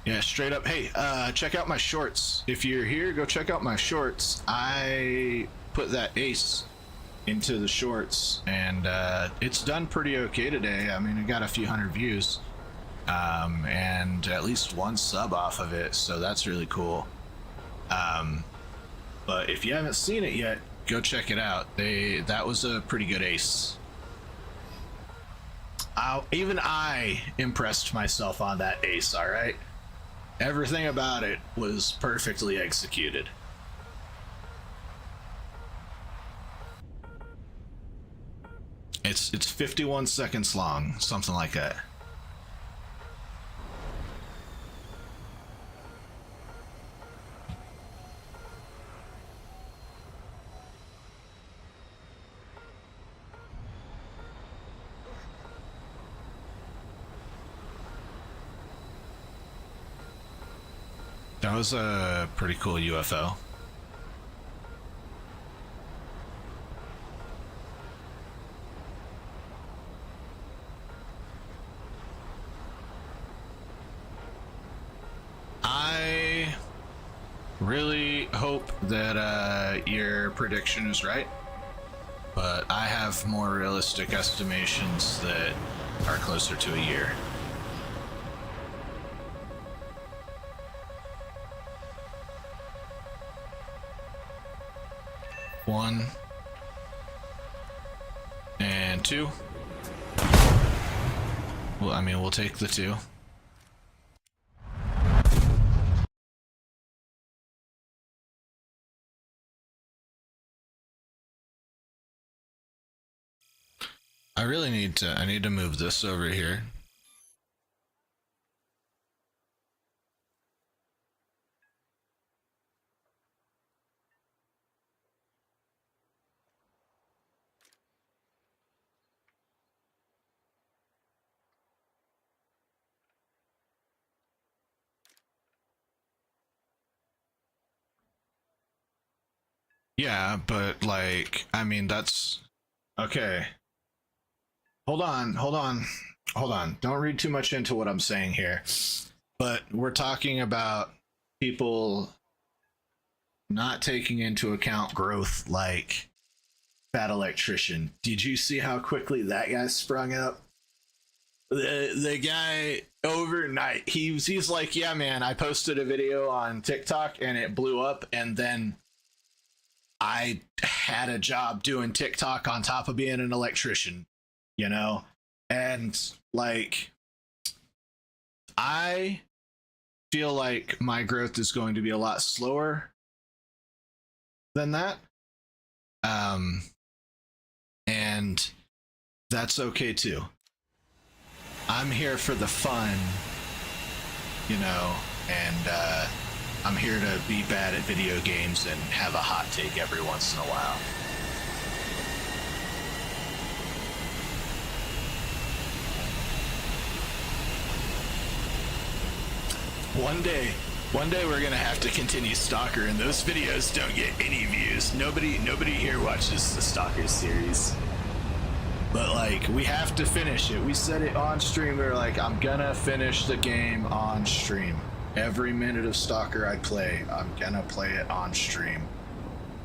Yeah, straight up. Hey, check out my shorts. If you're here, go check out my shorts. I put that ace into the shorts, and it's done pretty okay today. I mean, it got a few hundred views, and at least 1 sub off of it, so that's really cool. But if you haven't seen it yet, go check it out. That was a pretty good ace. Even I impressed myself on that ace, all right? Everything about it was perfectly executed. It's 51 seconds long, something like that. That was a pretty cool UFO. I really hope that your prediction is right, but I have more realistic estimations that are closer to a year. And 2. Well, I mean, we'll take the 2. I need to move this over here. Yeah, but like, I mean, that's okay. Hold on. Don't read too much into what I'm saying here. But we're talking about people not taking into account growth like Fat Electrician. Did you see how quickly that guy sprung up? The guy overnight, he's like, yeah, man, I posted a video on TikTok and it blew up, and then I had a job doing TikTok on top of being an electrician, you know? And like, I feel like my growth is going to be a lot slower than that. And that's okay too. I'm here for the fun, you know, and I'm here to be bad at video games and have a hot take every once in a while. One day we're gonna have to continue Stalker, and those videos don't get any views. Nobody here watches the Stalker series. But like, we have to finish it. We said it on stream. We were like, I'm gonna finish the game on stream. Every minute of Stalker I play, I'm gonna play it on stream.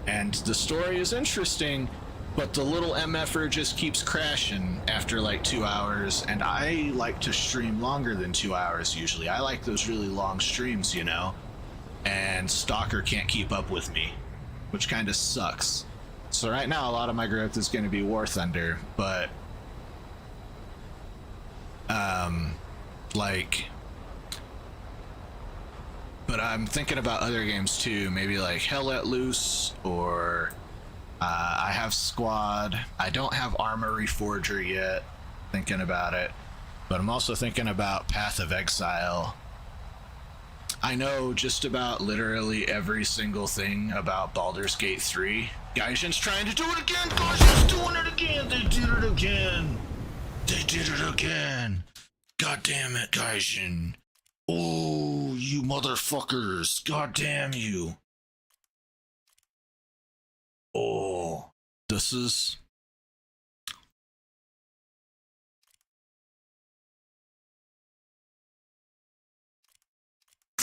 And the story is interesting, but the little MFer just keeps crashing after like 2 hours, and I like to stream longer than 2 hours usually. I like those really long streams, you know? And Stalker can't keep up with me, which kind of sucks. So right now, a lot of my growth is going to be War Thunder, but but I'm thinking about other games too, maybe like Hell Let Loose, or I have Squad. I don't have Armory Forger yet, thinking about it, but I'm also thinking about Path of Exile. I know just about literally every single thing about Baldur's Gate 3. Gaijin's trying to do it again! Gaijin's doing it again! They did it again! They did it again! God damn it, Gaijin! Oh, you motherfuckers! God damn you! Oh, this is...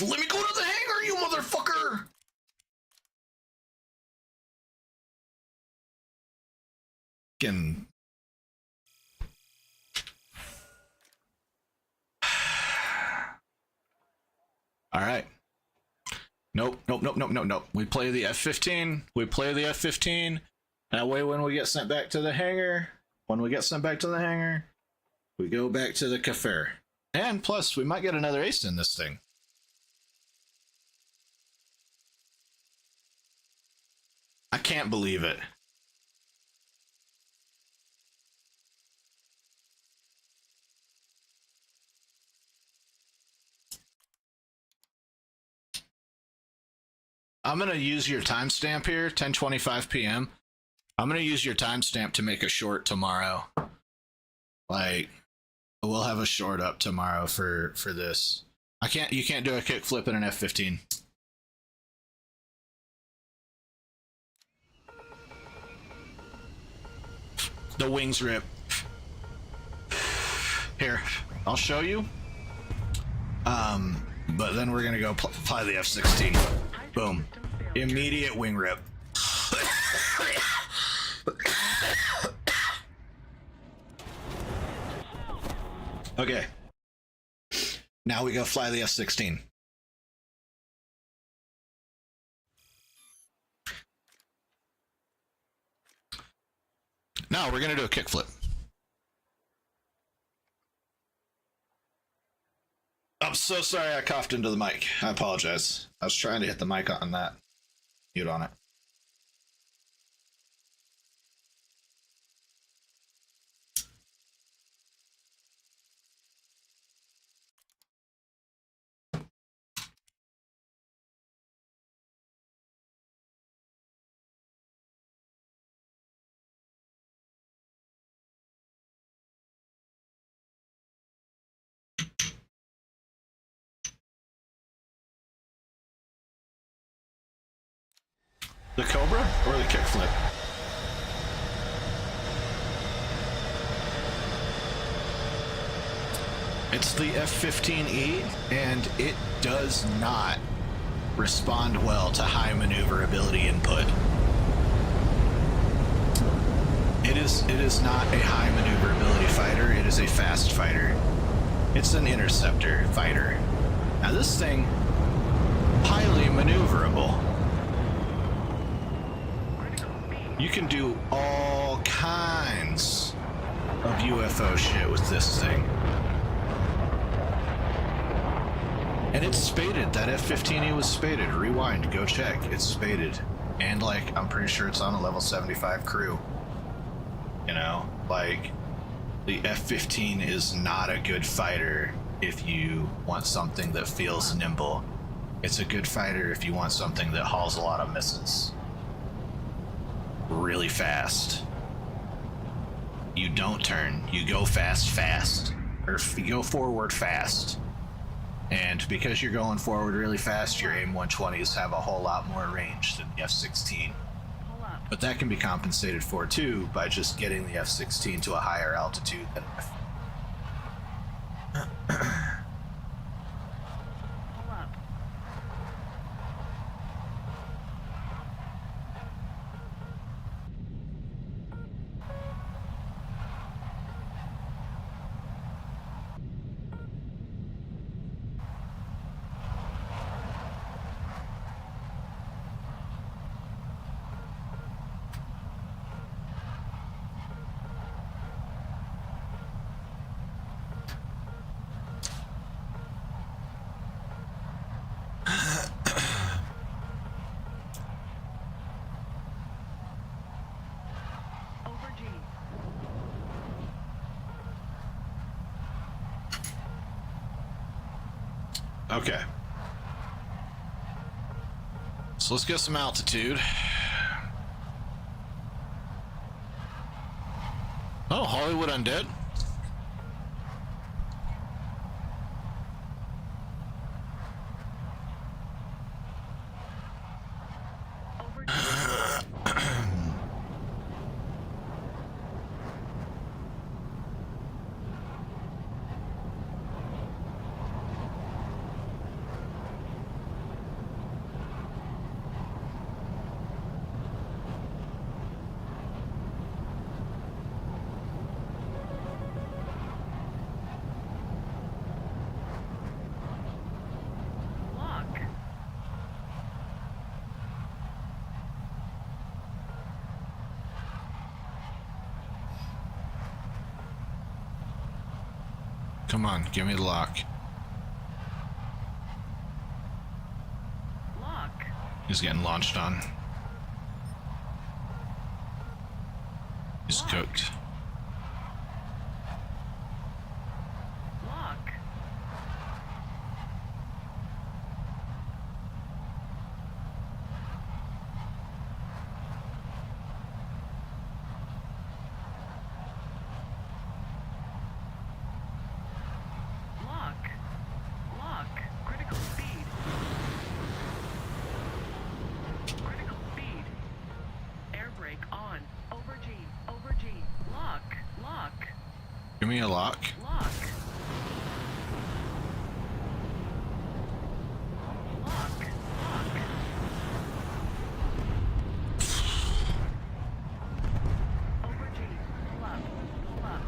Let me go to the hangar, you motherfucker! Fucking... Alright. Nope. We play the F-15. That way when we get sent back to the hangar, we go back to the Kfir. And plus, we might get another ace in this thing. I can't believe it. I'm gonna use your timestamp here, 10:25 p.m. I'm gonna use your timestamp to make a short tomorrow. Like, we'll have a short up tomorrow for this. You can't do a kickflip in an F-15. The wings rip. Here, I'll show you. But then we're gonna go fly the F-16. Boom. Immediate wing rip. Okay. Now we go fly the F-16. No, we're gonna do a kickflip. I'm so sorry I coughed into the mic. I apologize. I was trying to hit the mic on that. Mute on it. The Cobra or the kickflip? It's the F-15E, and it does not respond well to high maneuverability input. It is not a high maneuverability fighter, it is a fast fighter. It's an interceptor fighter. Now this thing, highly maneuverable. You can do all kinds of UFO shit with this thing. And it's spaded. That F-15E was spaded. Rewind, go check. It's spaded. And, like, I'm pretty sure it's on a level 75 crew. You know? Like, the F-15 is not a good fighter if you want something that feels nimble. It's a good fighter if you want something that hauls a lot of misses. Really fast. You don't turn. You go fast. Or you go forward fast. And because you're going forward really fast, your AIM-120s have a whole lot more range than the F-16. But that can be compensated for too by just getting the F-16 to a higher altitude than Okay. So let's get some altitude. Oh, Hollywood Undead? Come on, give me the lock. Lock. He's getting launched on. He's cooked. Lock. Lock. Lock. Critical speed. Critical speed. Air brake on. Over G. Over G. Lock. Lock. Give me a lock. Lock. Lock. Lock. Over G. Pull up. Pull up.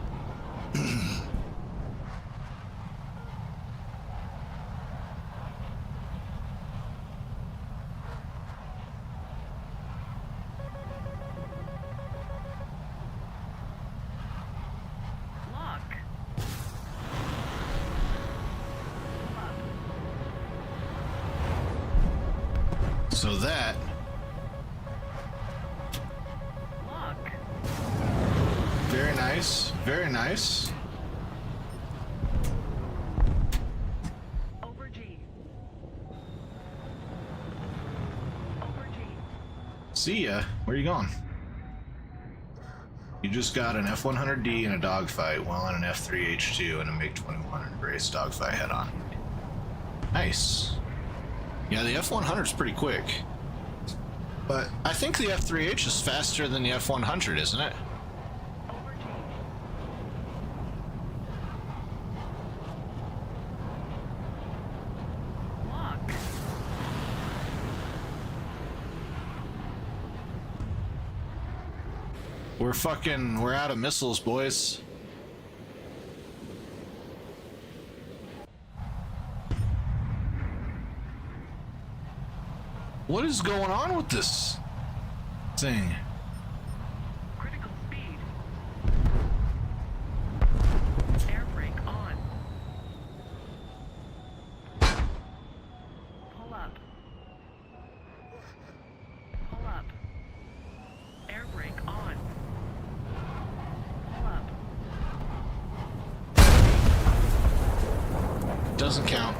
nice. Very nice. Over G. Over G. See ya. Where you going? You just got an F-100D in a dogfight while on an F-3H2 and a MiG-21 in a race dogfight head-on. Nice. Yeah, the F-100 is pretty quick. But I think the F-3H is faster than the F-100, isn't it? Over G. Lock. We're out of missiles, boys. What is going on with this thing? Critical speed. Air brake on. Pull up. Pull up. Air brake on. Pull up. Doesn't count.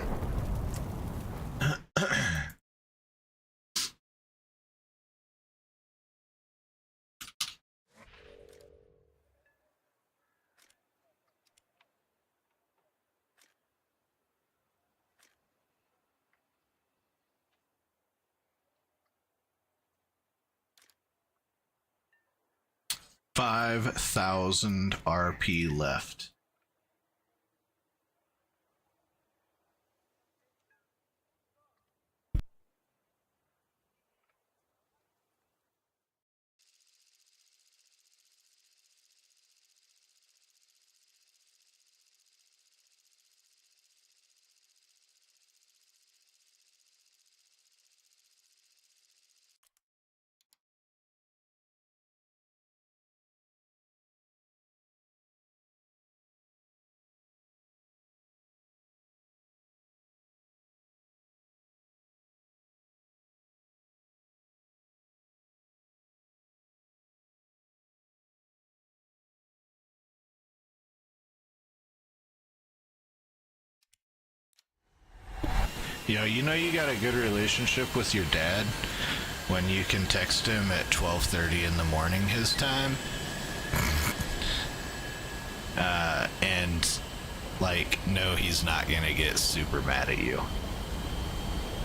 $5,000 RP left. Yo, you know you got a good relationship with your dad when you can text him at 12:30 in the morning his time, and like, no, he's not gonna get super mad at you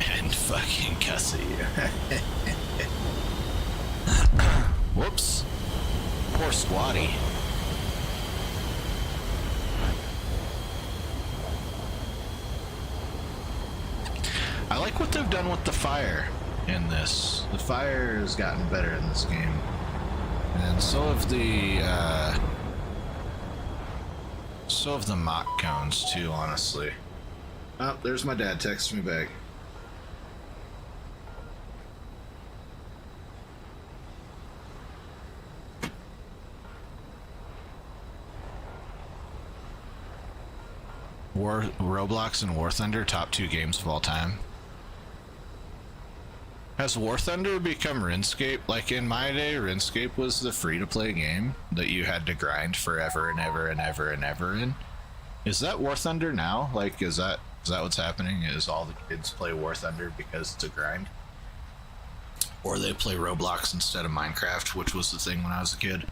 and fucking cuss at you. Whoops. Poor Squatty. I like what they've done with the fire in this. The fire has gotten better in this game. And so have the mock cones too, honestly. Oh, there's my dad texting me back. Roblox and War Thunder, top 2 games of all time. Has War Thunder become RuneScape? Like in my day, RuneScape was the free-to-play game that you had to grind forever and ever and ever and ever in. Is that War Thunder now? Like, is that what's happening? Is all the kids play War Thunder because it's a grind? Or they play Roblox instead of Minecraft, which was the thing when I was a kid?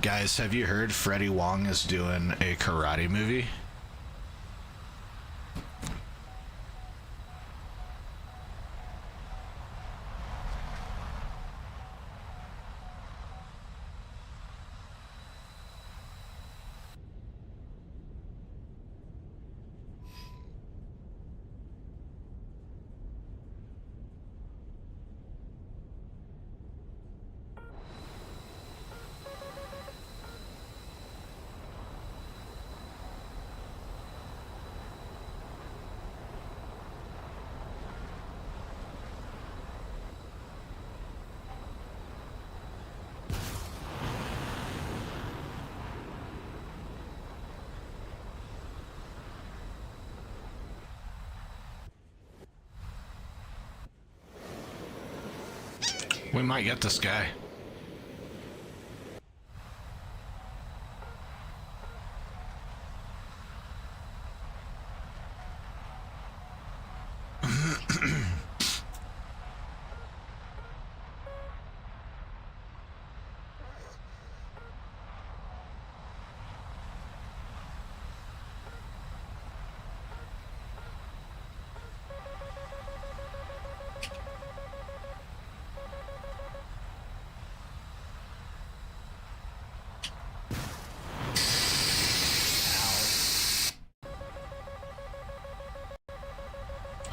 Guys, have you heard Freddie Wong is doing a karate movie? We might get this guy.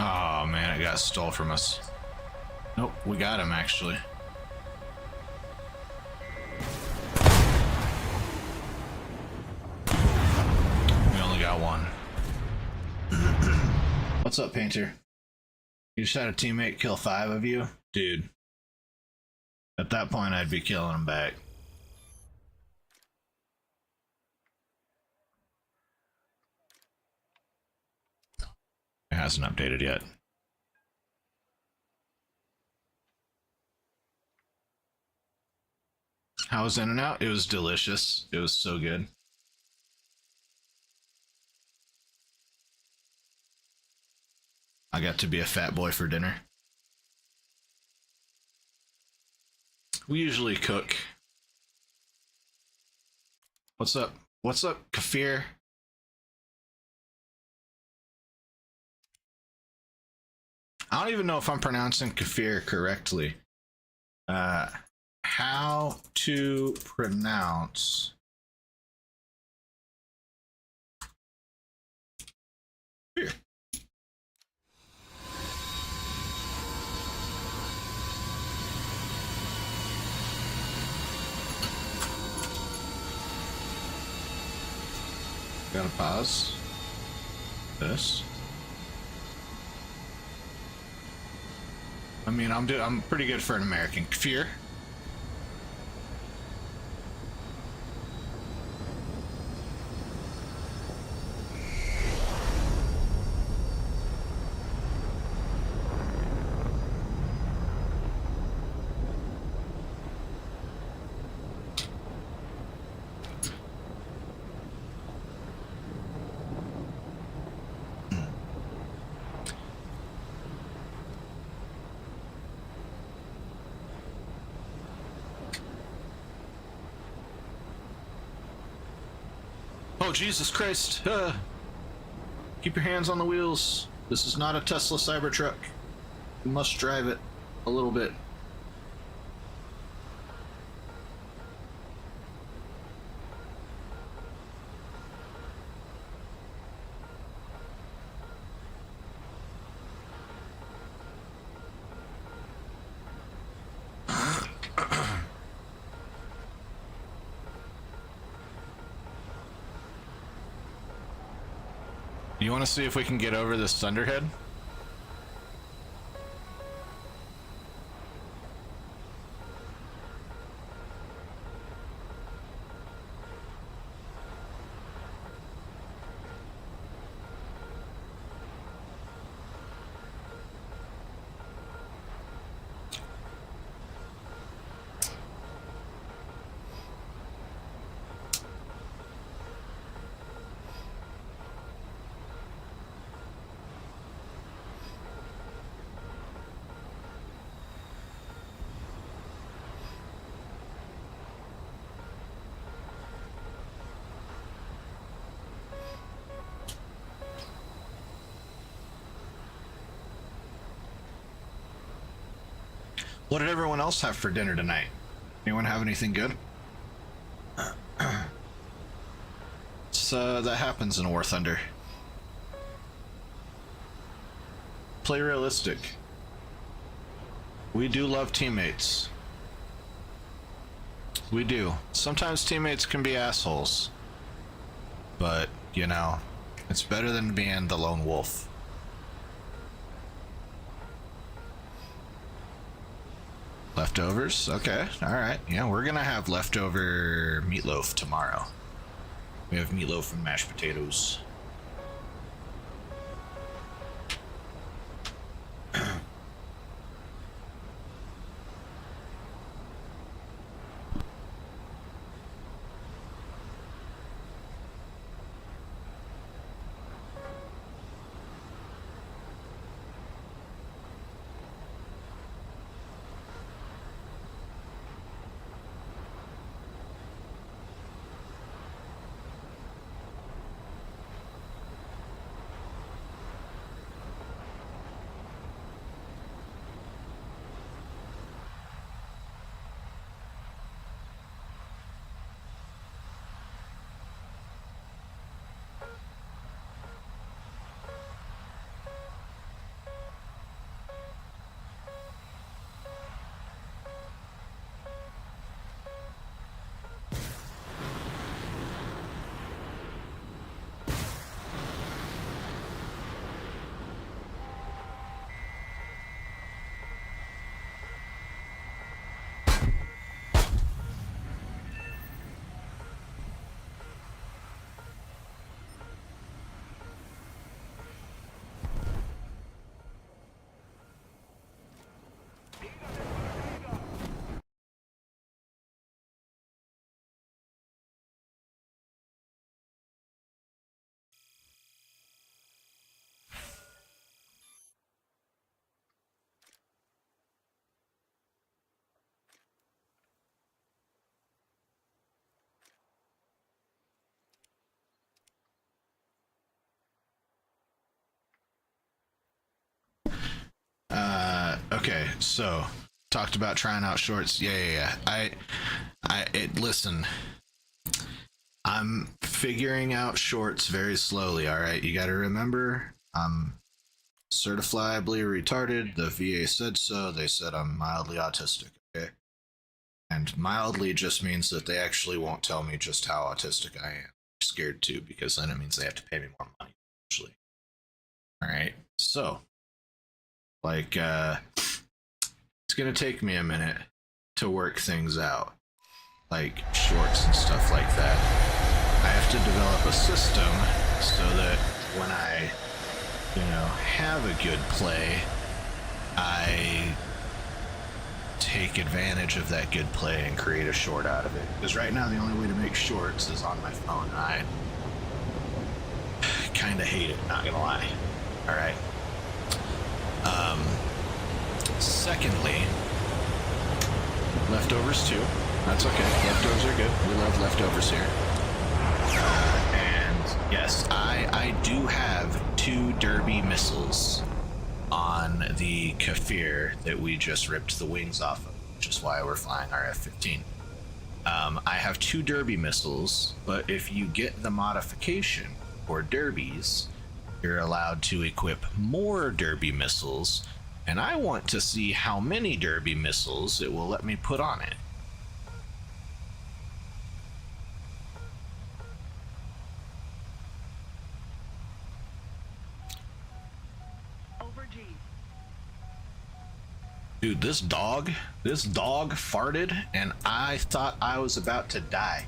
Oh man, it got stole from us. Nope, we got him actually. We only got one. What's up, Painter? You just had a teammate kill 5 of you? Dude. At that point, I'd be killing him back. It hasn't updated yet. How was In-N-Out? It was delicious. It was so good. I got to be a fat boy for dinner. We usually cook. What's up? What's up, Kfir? I don't even know if I'm pronouncing Kfir correctly. How to pronounce Kfir? Gotta pause this. I mean, I'm pretty good for an American. Kfir. Oh, Jesus Christ. Keep your hands on the wheels. This is not a Tesla Cybertruck. You must drive it a little bit. You want to see if we can get over this Thunderhead? What did everyone else have for dinner tonight? Anyone have anything good? So that happens in War Thunder. Play realistic. We do love teammates. We do. Sometimes teammates can be assholes. But, you know, it's better than being the lone wolf. Leftovers? Okay, alright. Yeah, we're gonna have leftover meatloaf tomorrow. We have meatloaf and mashed potatoes. Okay, so talked about trying out shorts. Yeah. Listen, I'm figuring out shorts very slowly. All right, you got to remember, I'm certifiably retarded. The VA said so. They said I'm mildly autistic. Okay, and mildly just means that they actually won't tell me just how autistic I am. I'm scared too, because then it means they have to pay me more money. Actually, all right. So, like, it's gonna take me a minute to work things out, like shorts and stuff like that. I have to develop a system so that when I, have a good play, I take advantage of that good play and create a short out of it. Because right now the only way to make shorts is on my phone, and I kind of hate it, not gonna lie. All right. Secondly, leftovers too. That's okay. Leftovers are good. We love leftovers here. And yes, I do have 2 derby missiles on the Kfir that we just ripped the wings off of, which is why we're flying our F-15. I have 2 derby missiles, but if you get the modification for derbies, you're allowed to equip more derby missiles, and I want to see how many derby missiles it will let me put on it. Over G. Dude, this dog farted, and I thought I was about to die.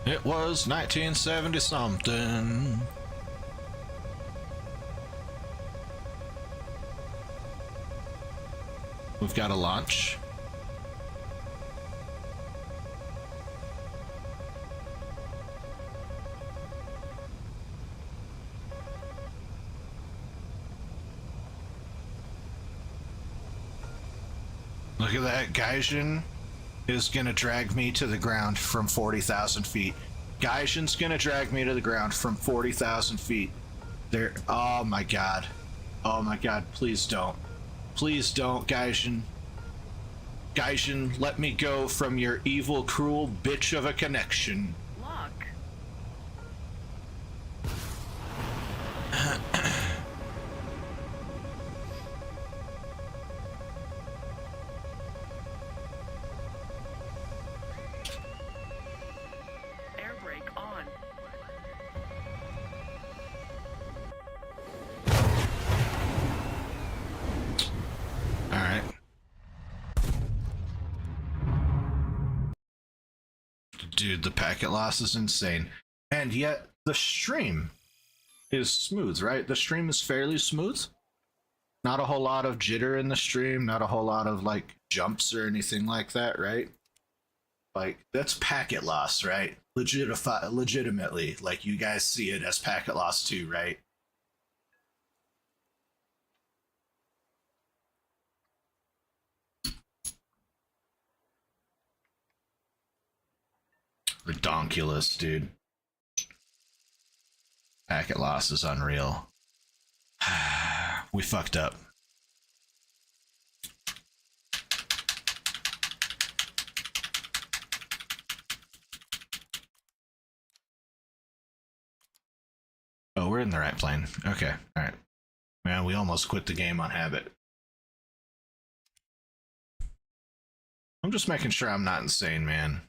It was 1970 something. We've got a launch. Look at that. Gaijin is gonna drag me to the ground from 40,000 feet. Gaijin's gonna drag me to the ground from 40,000 feet. There. Oh my god. Oh my god. Please don't. Please don't, Gaijin. Gaijin, let me go from your evil, cruel bitch of a connection. Lock. Air brake on. Alright. Dude, the packet loss is insane. And yet, the stream is smooth, right? The stream is fairly smooth. Not a whole lot of jitter in the stream, not a whole lot of, like, jumps or anything like that, right? Like, that's packet loss, right? Legitimately, like, you guys see it as packet loss too, right? Redonkulous, dude. Packet loss is unreal. We fucked up. Oh, we're in the right plane. Okay, alright. Man, we almost quit the game on habit. I'm just making sure I'm not insane, man.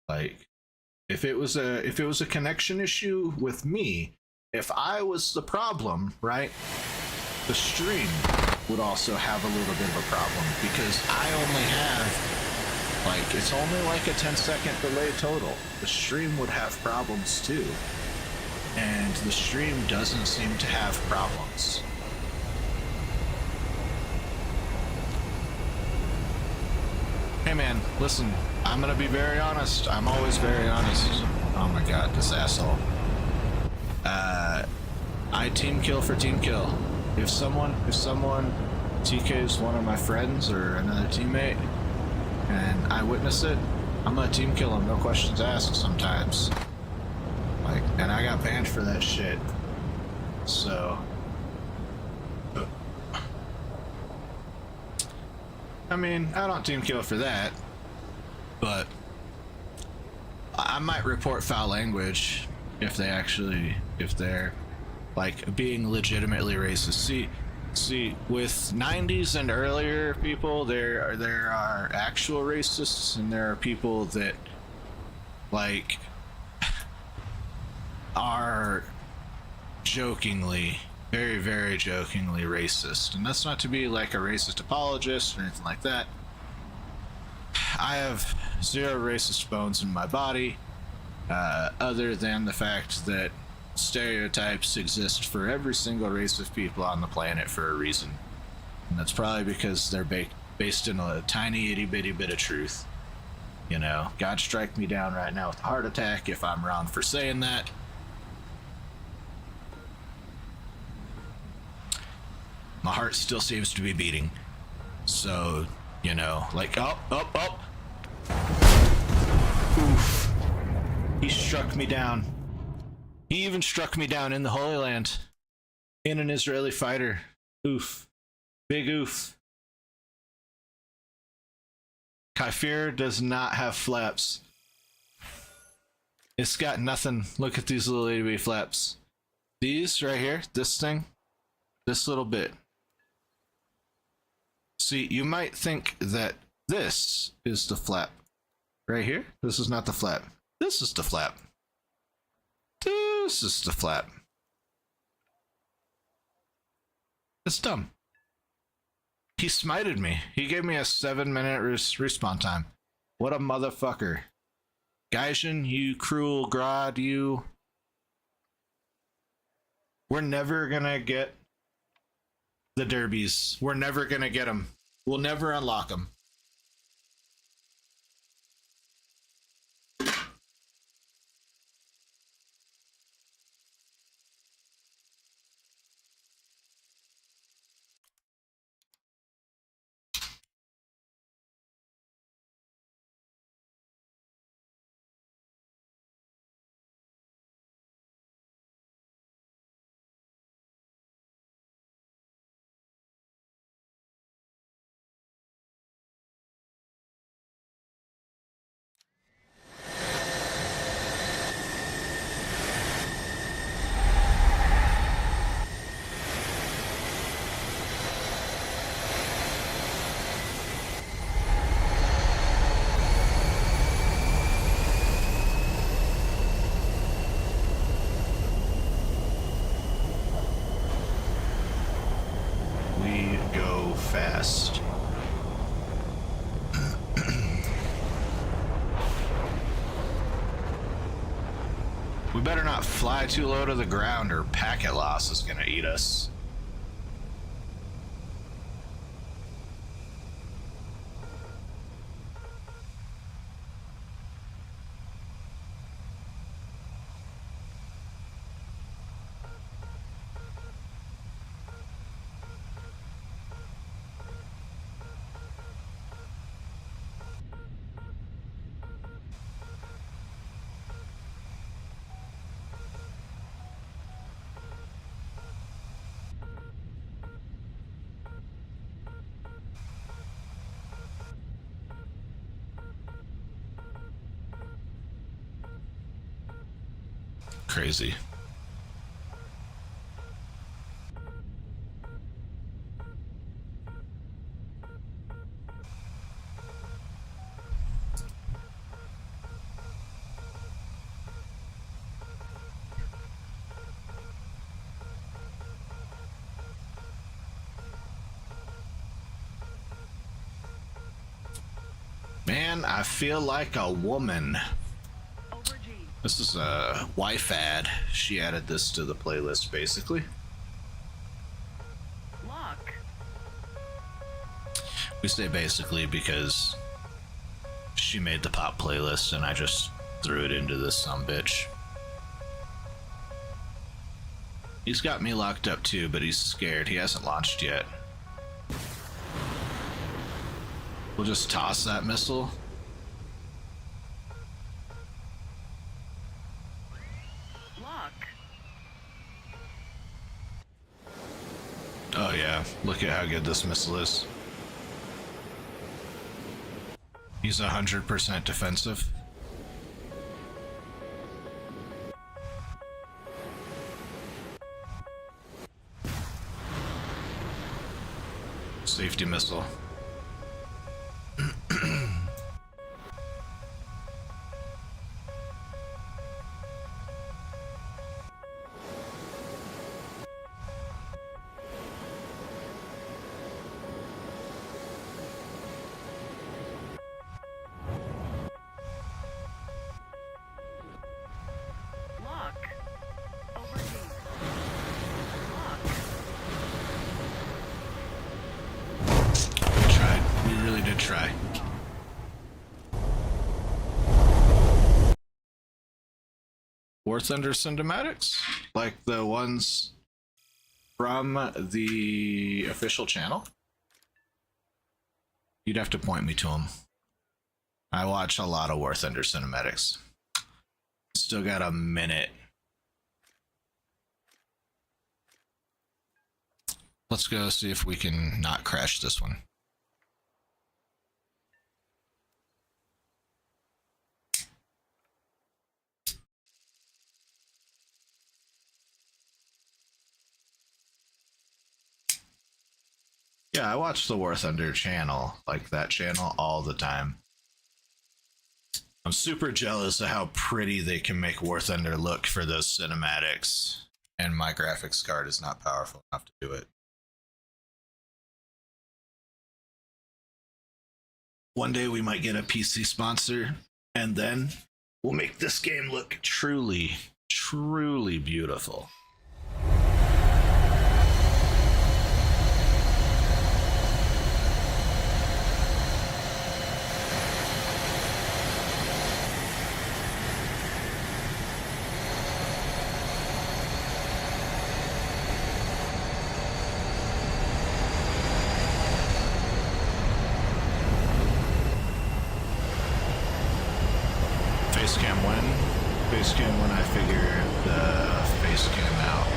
Like, if it was a connection issue with me, if I was the problem, right, the stream would also have a little bit of a problem, because I only have, like, it's only like a 10-second delay total. The stream would have problems too, and the stream doesn't seem to have problems. Hey man, listen, I'm gonna be very honest. I'm always very honest. Oh my god, this asshole. I team kill for team kill. If someone TKs one of my friends or another teammate and I witness it, I'm gonna team kill him, no questions asked sometimes. Like, and I got banned for that shit. So I mean, I don't team kill for that, but I might report foul language if they're like being legitimately racist. See, with 90s and earlier people, there are actual racists, and there are people that like are jokingly, very, very jokingly racist. And that's not to be like a racist apologist or anything like that. I have zero racist bones in my body, other than the fact that stereotypes exist for every single race of people on the planet for a reason. And that's probably because they're based in a tiny itty bitty bit of truth. You know, God strike me down right now with a heart attack if I'm wrong for saying that. My heart still seems to be beating. So, you know, like, oh. Oof. He struck me down. He even struck me down in the Holy Land. In an Israeli fighter. Oof. Big oof. Kfir does not have flaps. It's got nothing. Look at these little itty bitty flaps. These right here, this thing, this little bit. See, you might think that this is the flap. Right here? This is not the flap. This is the flap. This is the flap. It's dumb. He smited me. He gave me a 7-minute respawn time. What a motherfucker. Gaijin, you cruel Grodd, you. We're never gonna get the derbies. We're never gonna get them. We'll never unlock them. We go fast. We better not fly too low to the ground or packet loss is gonna eat us. Crazy. Man, I feel like a woman. Over G. This is a wife ad. She added this to the playlist, basically. Lock. We say basically because she made the pop playlist and I just threw it into this sumbitch. He's got me locked up too, but he's scared. He hasn't launched yet. We'll just toss that missile. Lock. Oh yeah, look at how good this missile is. He's 100% defensive. Safety missile. Lock. Over G. Lock. We tried. We really did try. War Thunder cinematics? Like the ones from the official channel? You'd have to point me to them. I watch a lot of War Thunder cinematics. Still got a minute. Let's go see if we can not crash this one. Yeah, I watch the War Thunder channel, like that channel, all the time. I'm super jealous of how pretty they can make War Thunder look for those cinematics, and my graphics card is not powerful enough to do it. One day we might get a PC sponsor, and then will make this game look truly, truly beautiful. Facecam when? Facecam when I figure the facecam out.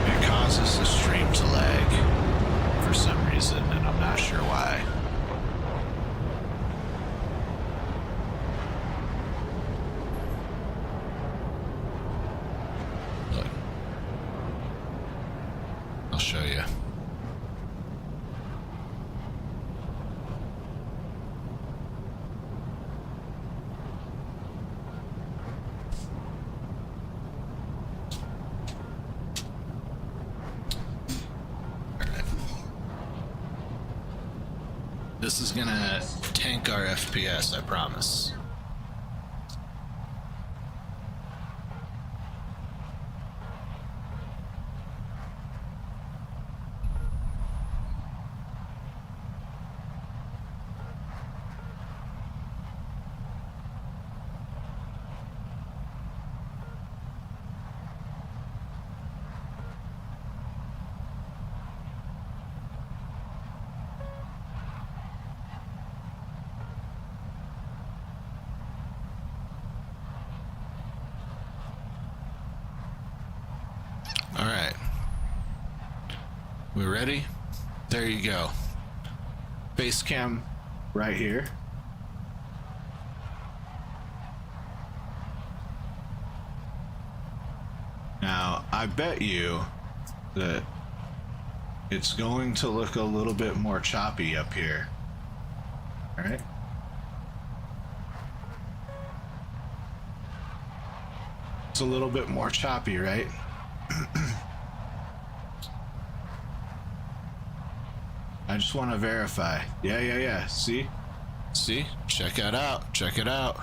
It causes the stream to lag for some reason, and I'm not sure why. Look. I'll show you. This is gonna tank our FPS, I promise. All right, we ready? There you go. Face cam right here. Now, I bet you that it's going to look a little bit more choppy up here. All right. It's a little bit more choppy, right? I just want to verify. Yeah. See? Check it out. Check it out.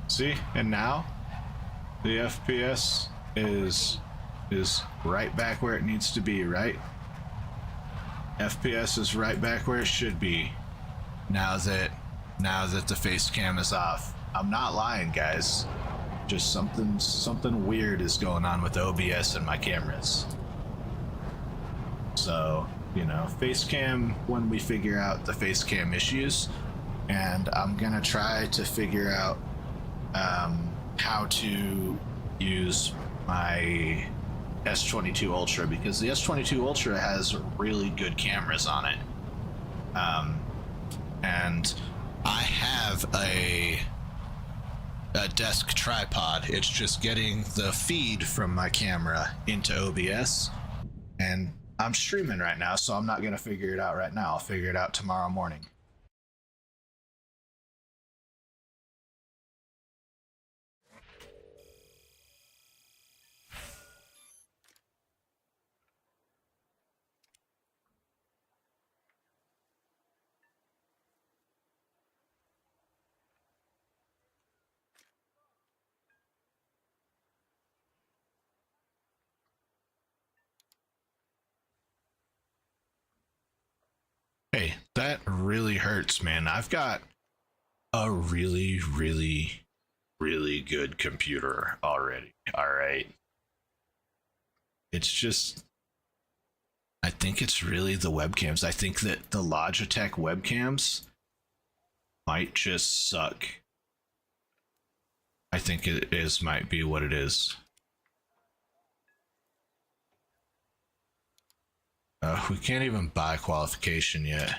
See? And now the FPS is right back where it needs to be, right? FPS is right back where it should be. Now that the face cam is off. I'm not lying, guys. Just something weird is going on with OBS and my cameras. So, you know, face cam when we figure out the face cam issues, and I'm gonna try to figure out how to use my S22 Ultra, because the S22 Ultra has really good cameras on it. And I have a desk tripod. It's just getting the feed from my camera into OBS, and I'm streaming right now, so I'm not gonna figure it out right now. I'll figure it out tomorrow morning. Hey, that really hurts, man. I've got a really, really, really good computer already. All right. It's just, I think it's really the webcams. I think that the Logitech webcams might just suck think it is might be what it is. We can't even buy qualification yet.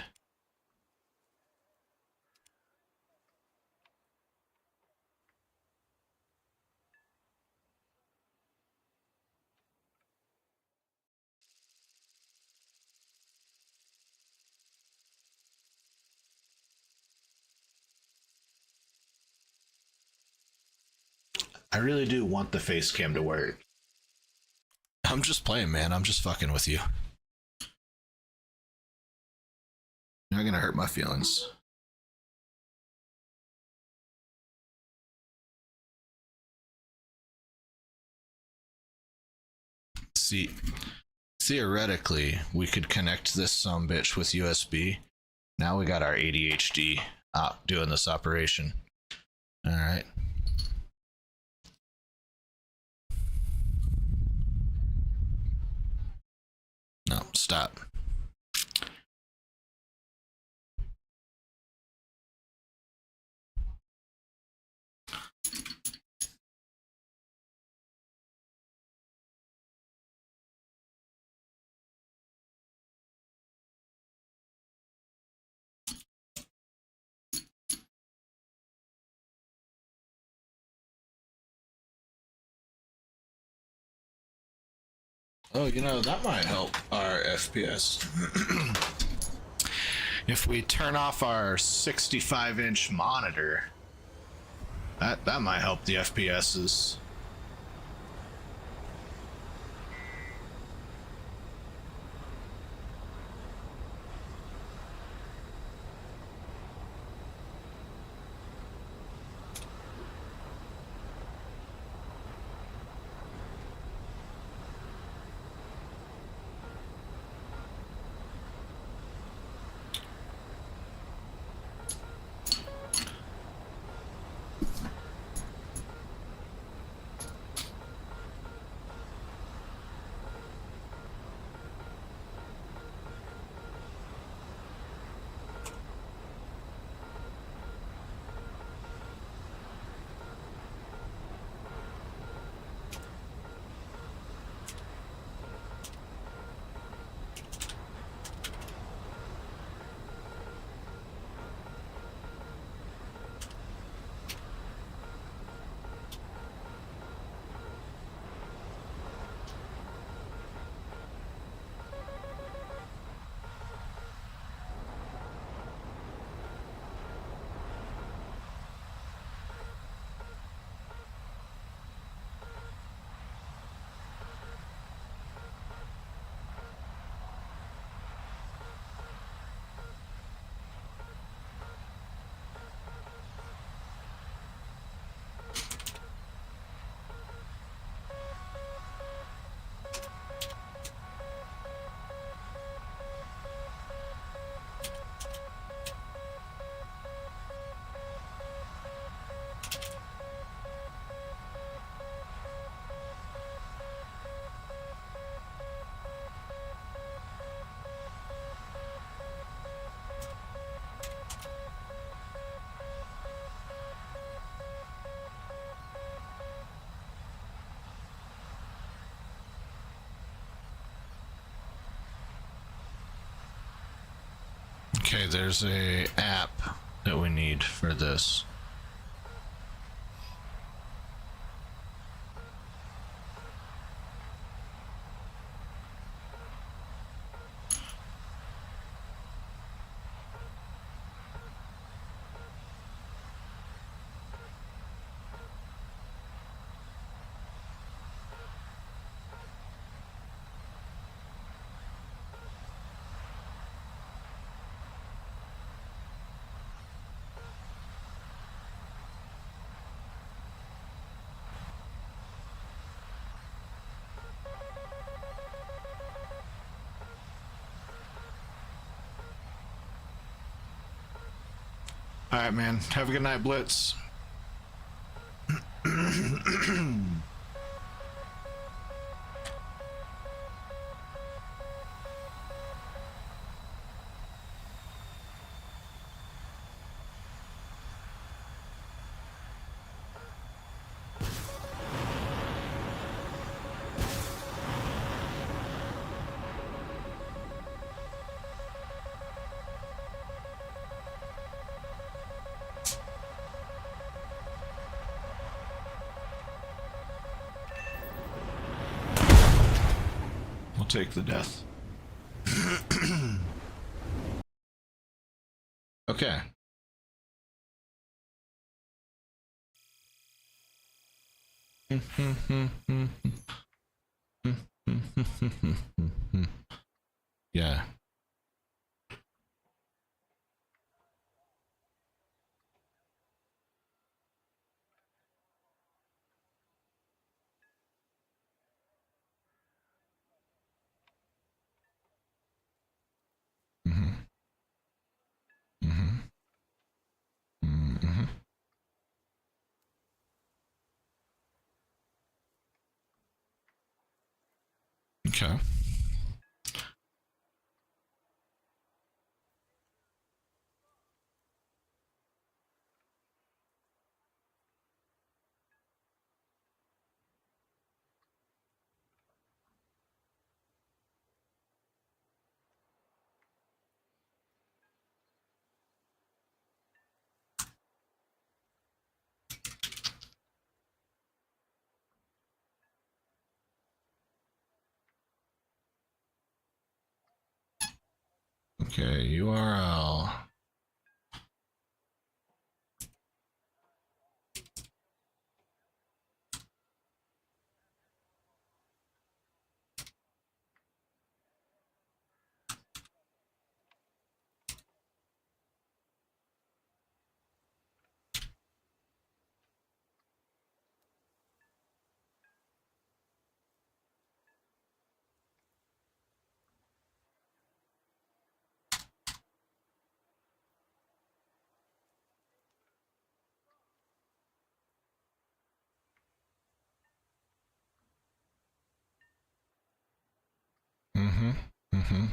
I really do want the face cam to work. I'm just playing, man. I'm just fucking with you. You're not gonna hurt my feelings. See, theoretically, we could connect this sumbitch with USB. Now we got our ADHD doing this operation. All right. No, stop. Oh, you know, that might help our FPS. If we turn off our 65-inch monitor, that might help the FPSs. Okay, there's a app that we need for this. All right, man. Have a good night, Blitz. take the death. Okay. Yeah. Mm-hmm. Mm-hmm. Mm-hmm. Okay. Okay, URL. Mm-hmm. Mm-hmm.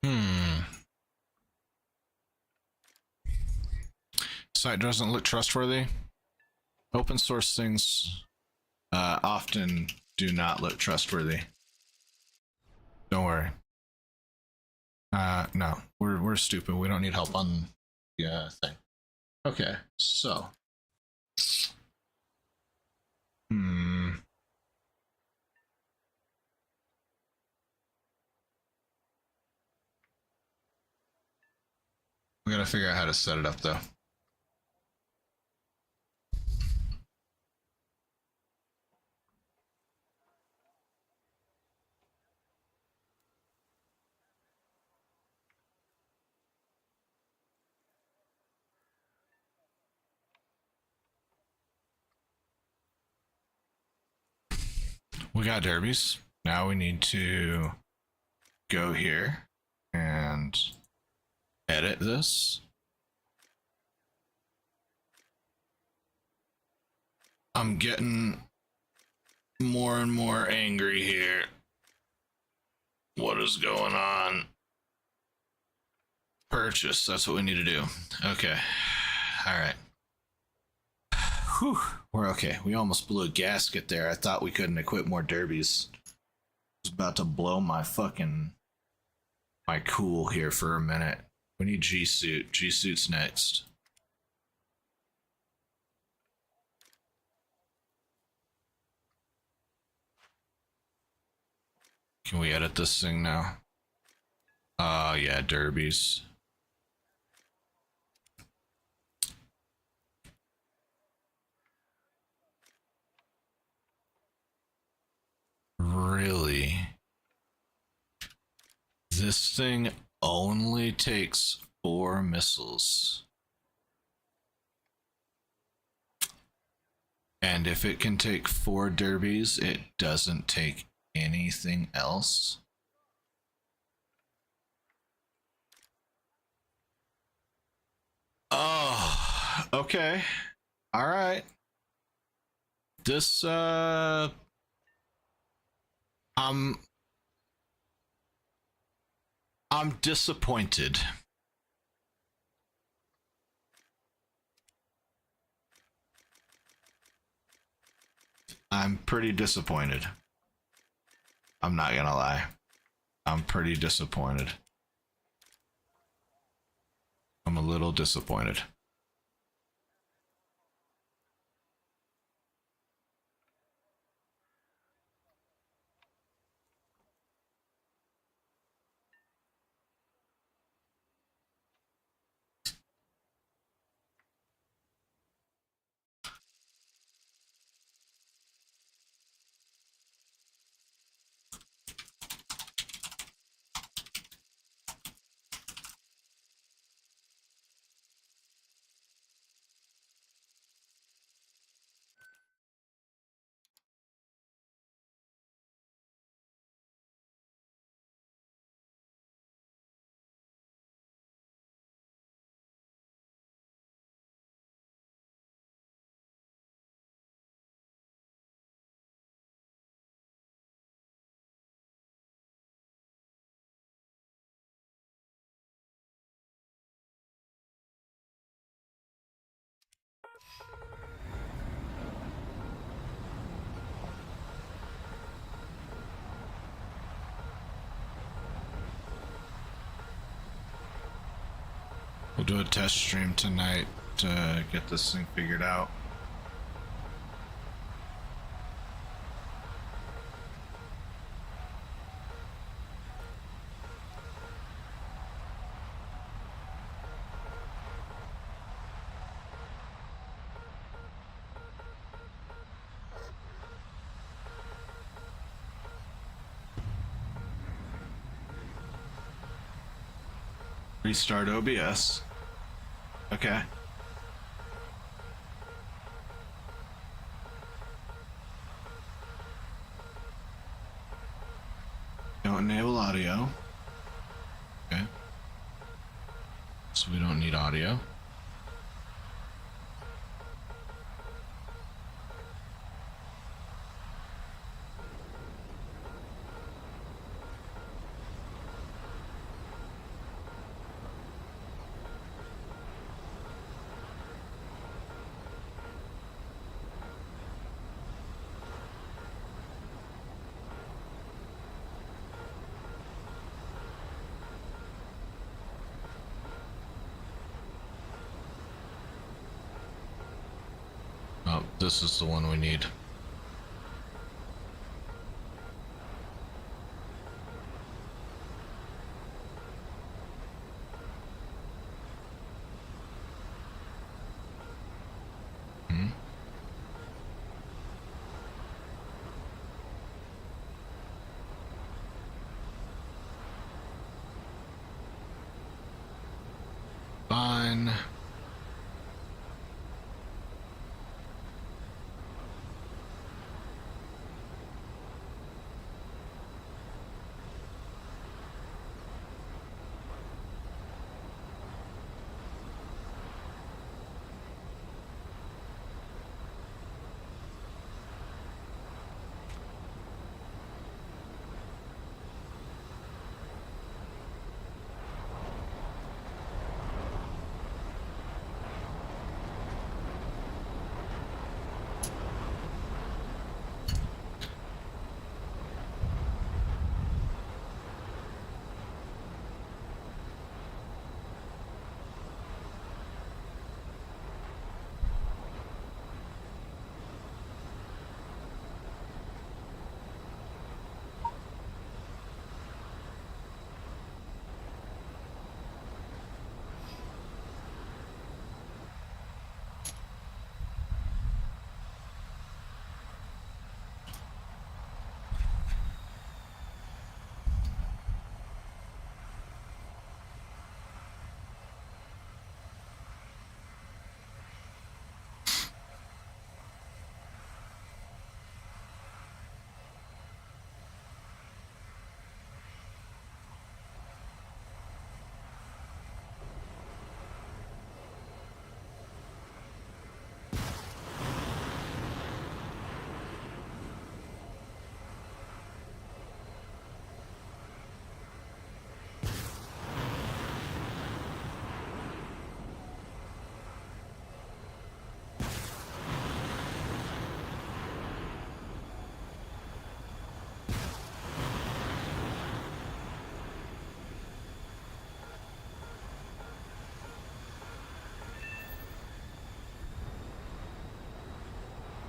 Hmm. Site doesn't look trustworthy. Open source things often do not look trustworthy. Don't worry. No, we're stupid. We don't need help on the thing. Okay, so. Hmm. We gotta figure out how to set it up though. We got derbies. Now we need to go here and edit this. I'm getting more and more angry here. What is going on? Purchase. That's what we need to do. Okay. All right. Whew. We're okay. We almost blew a gasket there. I thought we couldn't equip more derbies. I was about to blow my cool here for a minute. We need G suit. G suit's next. Can we edit this thing now? Yeah, derbies. Really? This thing only takes 4 missiles. And if it can take 4 derbies, it doesn't take anything else. Oh, okay. All right. This I'm disappointed. I'm pretty disappointed. I'm not gonna lie. I'm pretty disappointed. I'm a little disappointed. We'll do a test stream tonight to get this thing figured out. Restart OBS. Okay. Don't enable audio. Okay. So we don't need audio. Oh, this is the one we need. Hmm? Fine.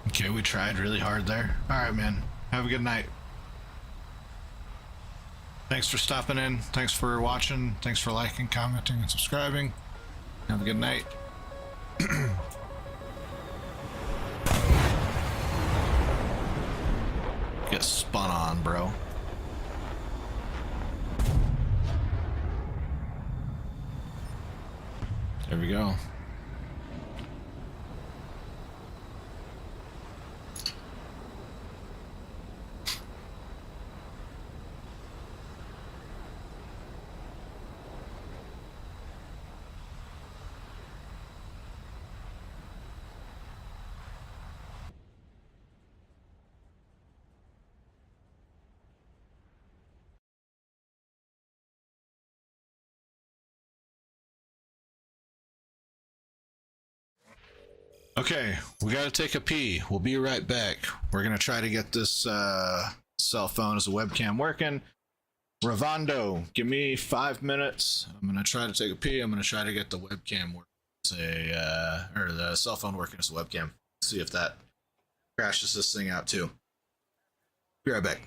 Okay, we tried really hard there. Alright, man. Have a good night. Thanks for stopping in. Thanks for watching. Thanks for liking, commenting, and subscribing. Have a good night. Get spun on, bro. There we go. Okay, we gotta take a pee. We'll be right back. We're gonna try to get this cell phone as a webcam working. Ravando, give me 5 minutes. I'm gonna try to take a pee. I'm gonna try to get the webcam working, or the cell phone working as a webcam. See if that crashes this thing out too. Be right back.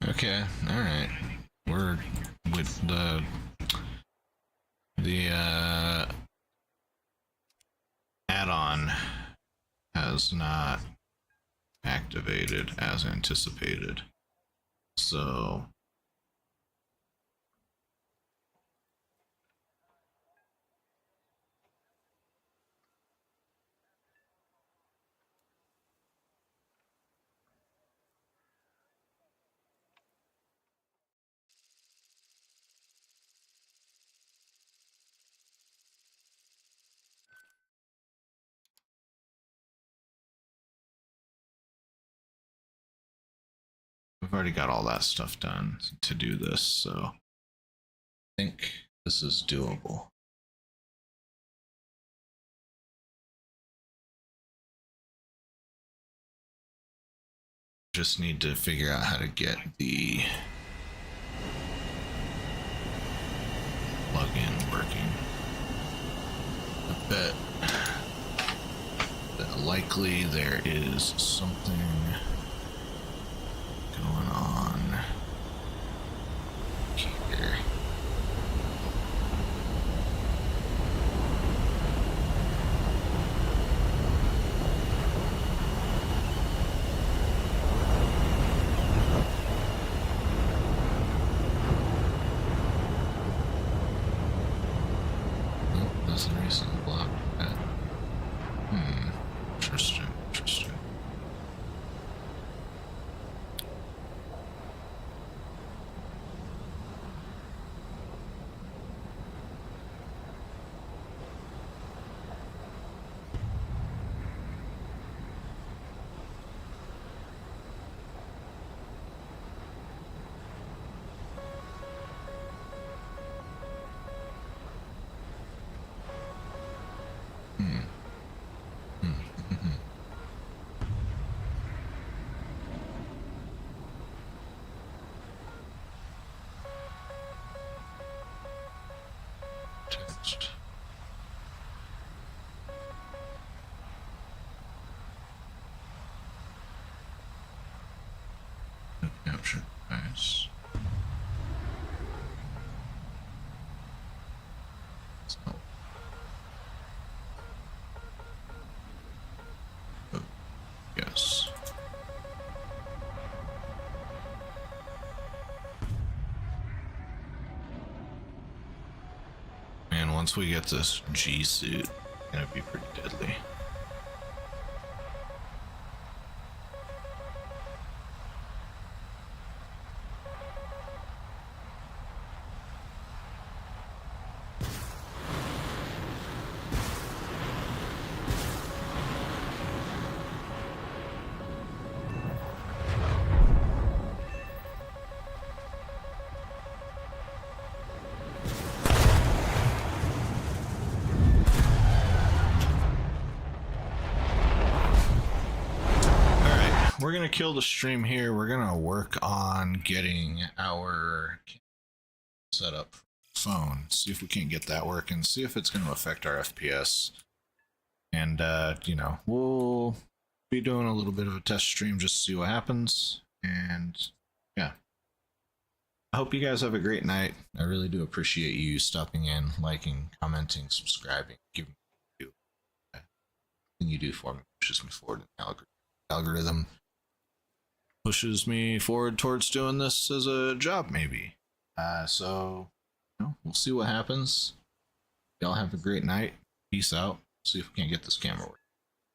Okay, all right. We're with the add-on has not activated as anticipated. So we've already got all that stuff done to do this, so I think this is doable. Just need to figure out how to get the plugin working. I bet that likely there is something going on here. That's the reason to block that. Interesting, interesting. Capture. Nice. So, oh, yes. Man, once we get this G suit, it's gonna be pretty deadly. We're gonna kill the stream here. We're gonna work on getting our set up phone. See if we can't get that working. See if it's gonna affect our FPS. And you know, we'll be doing a little bit of a test stream just to see what happens. And yeah, I hope you guys have a great night. I really do appreciate you stopping in, liking, commenting, subscribing, giving me everything you do for me pushes me forward in the algorithm. Pushes me forward towards doing this as a job, maybe. So, you know, we'll see what happens. Y'all have a great night. Peace out. See if we can't get this camera working.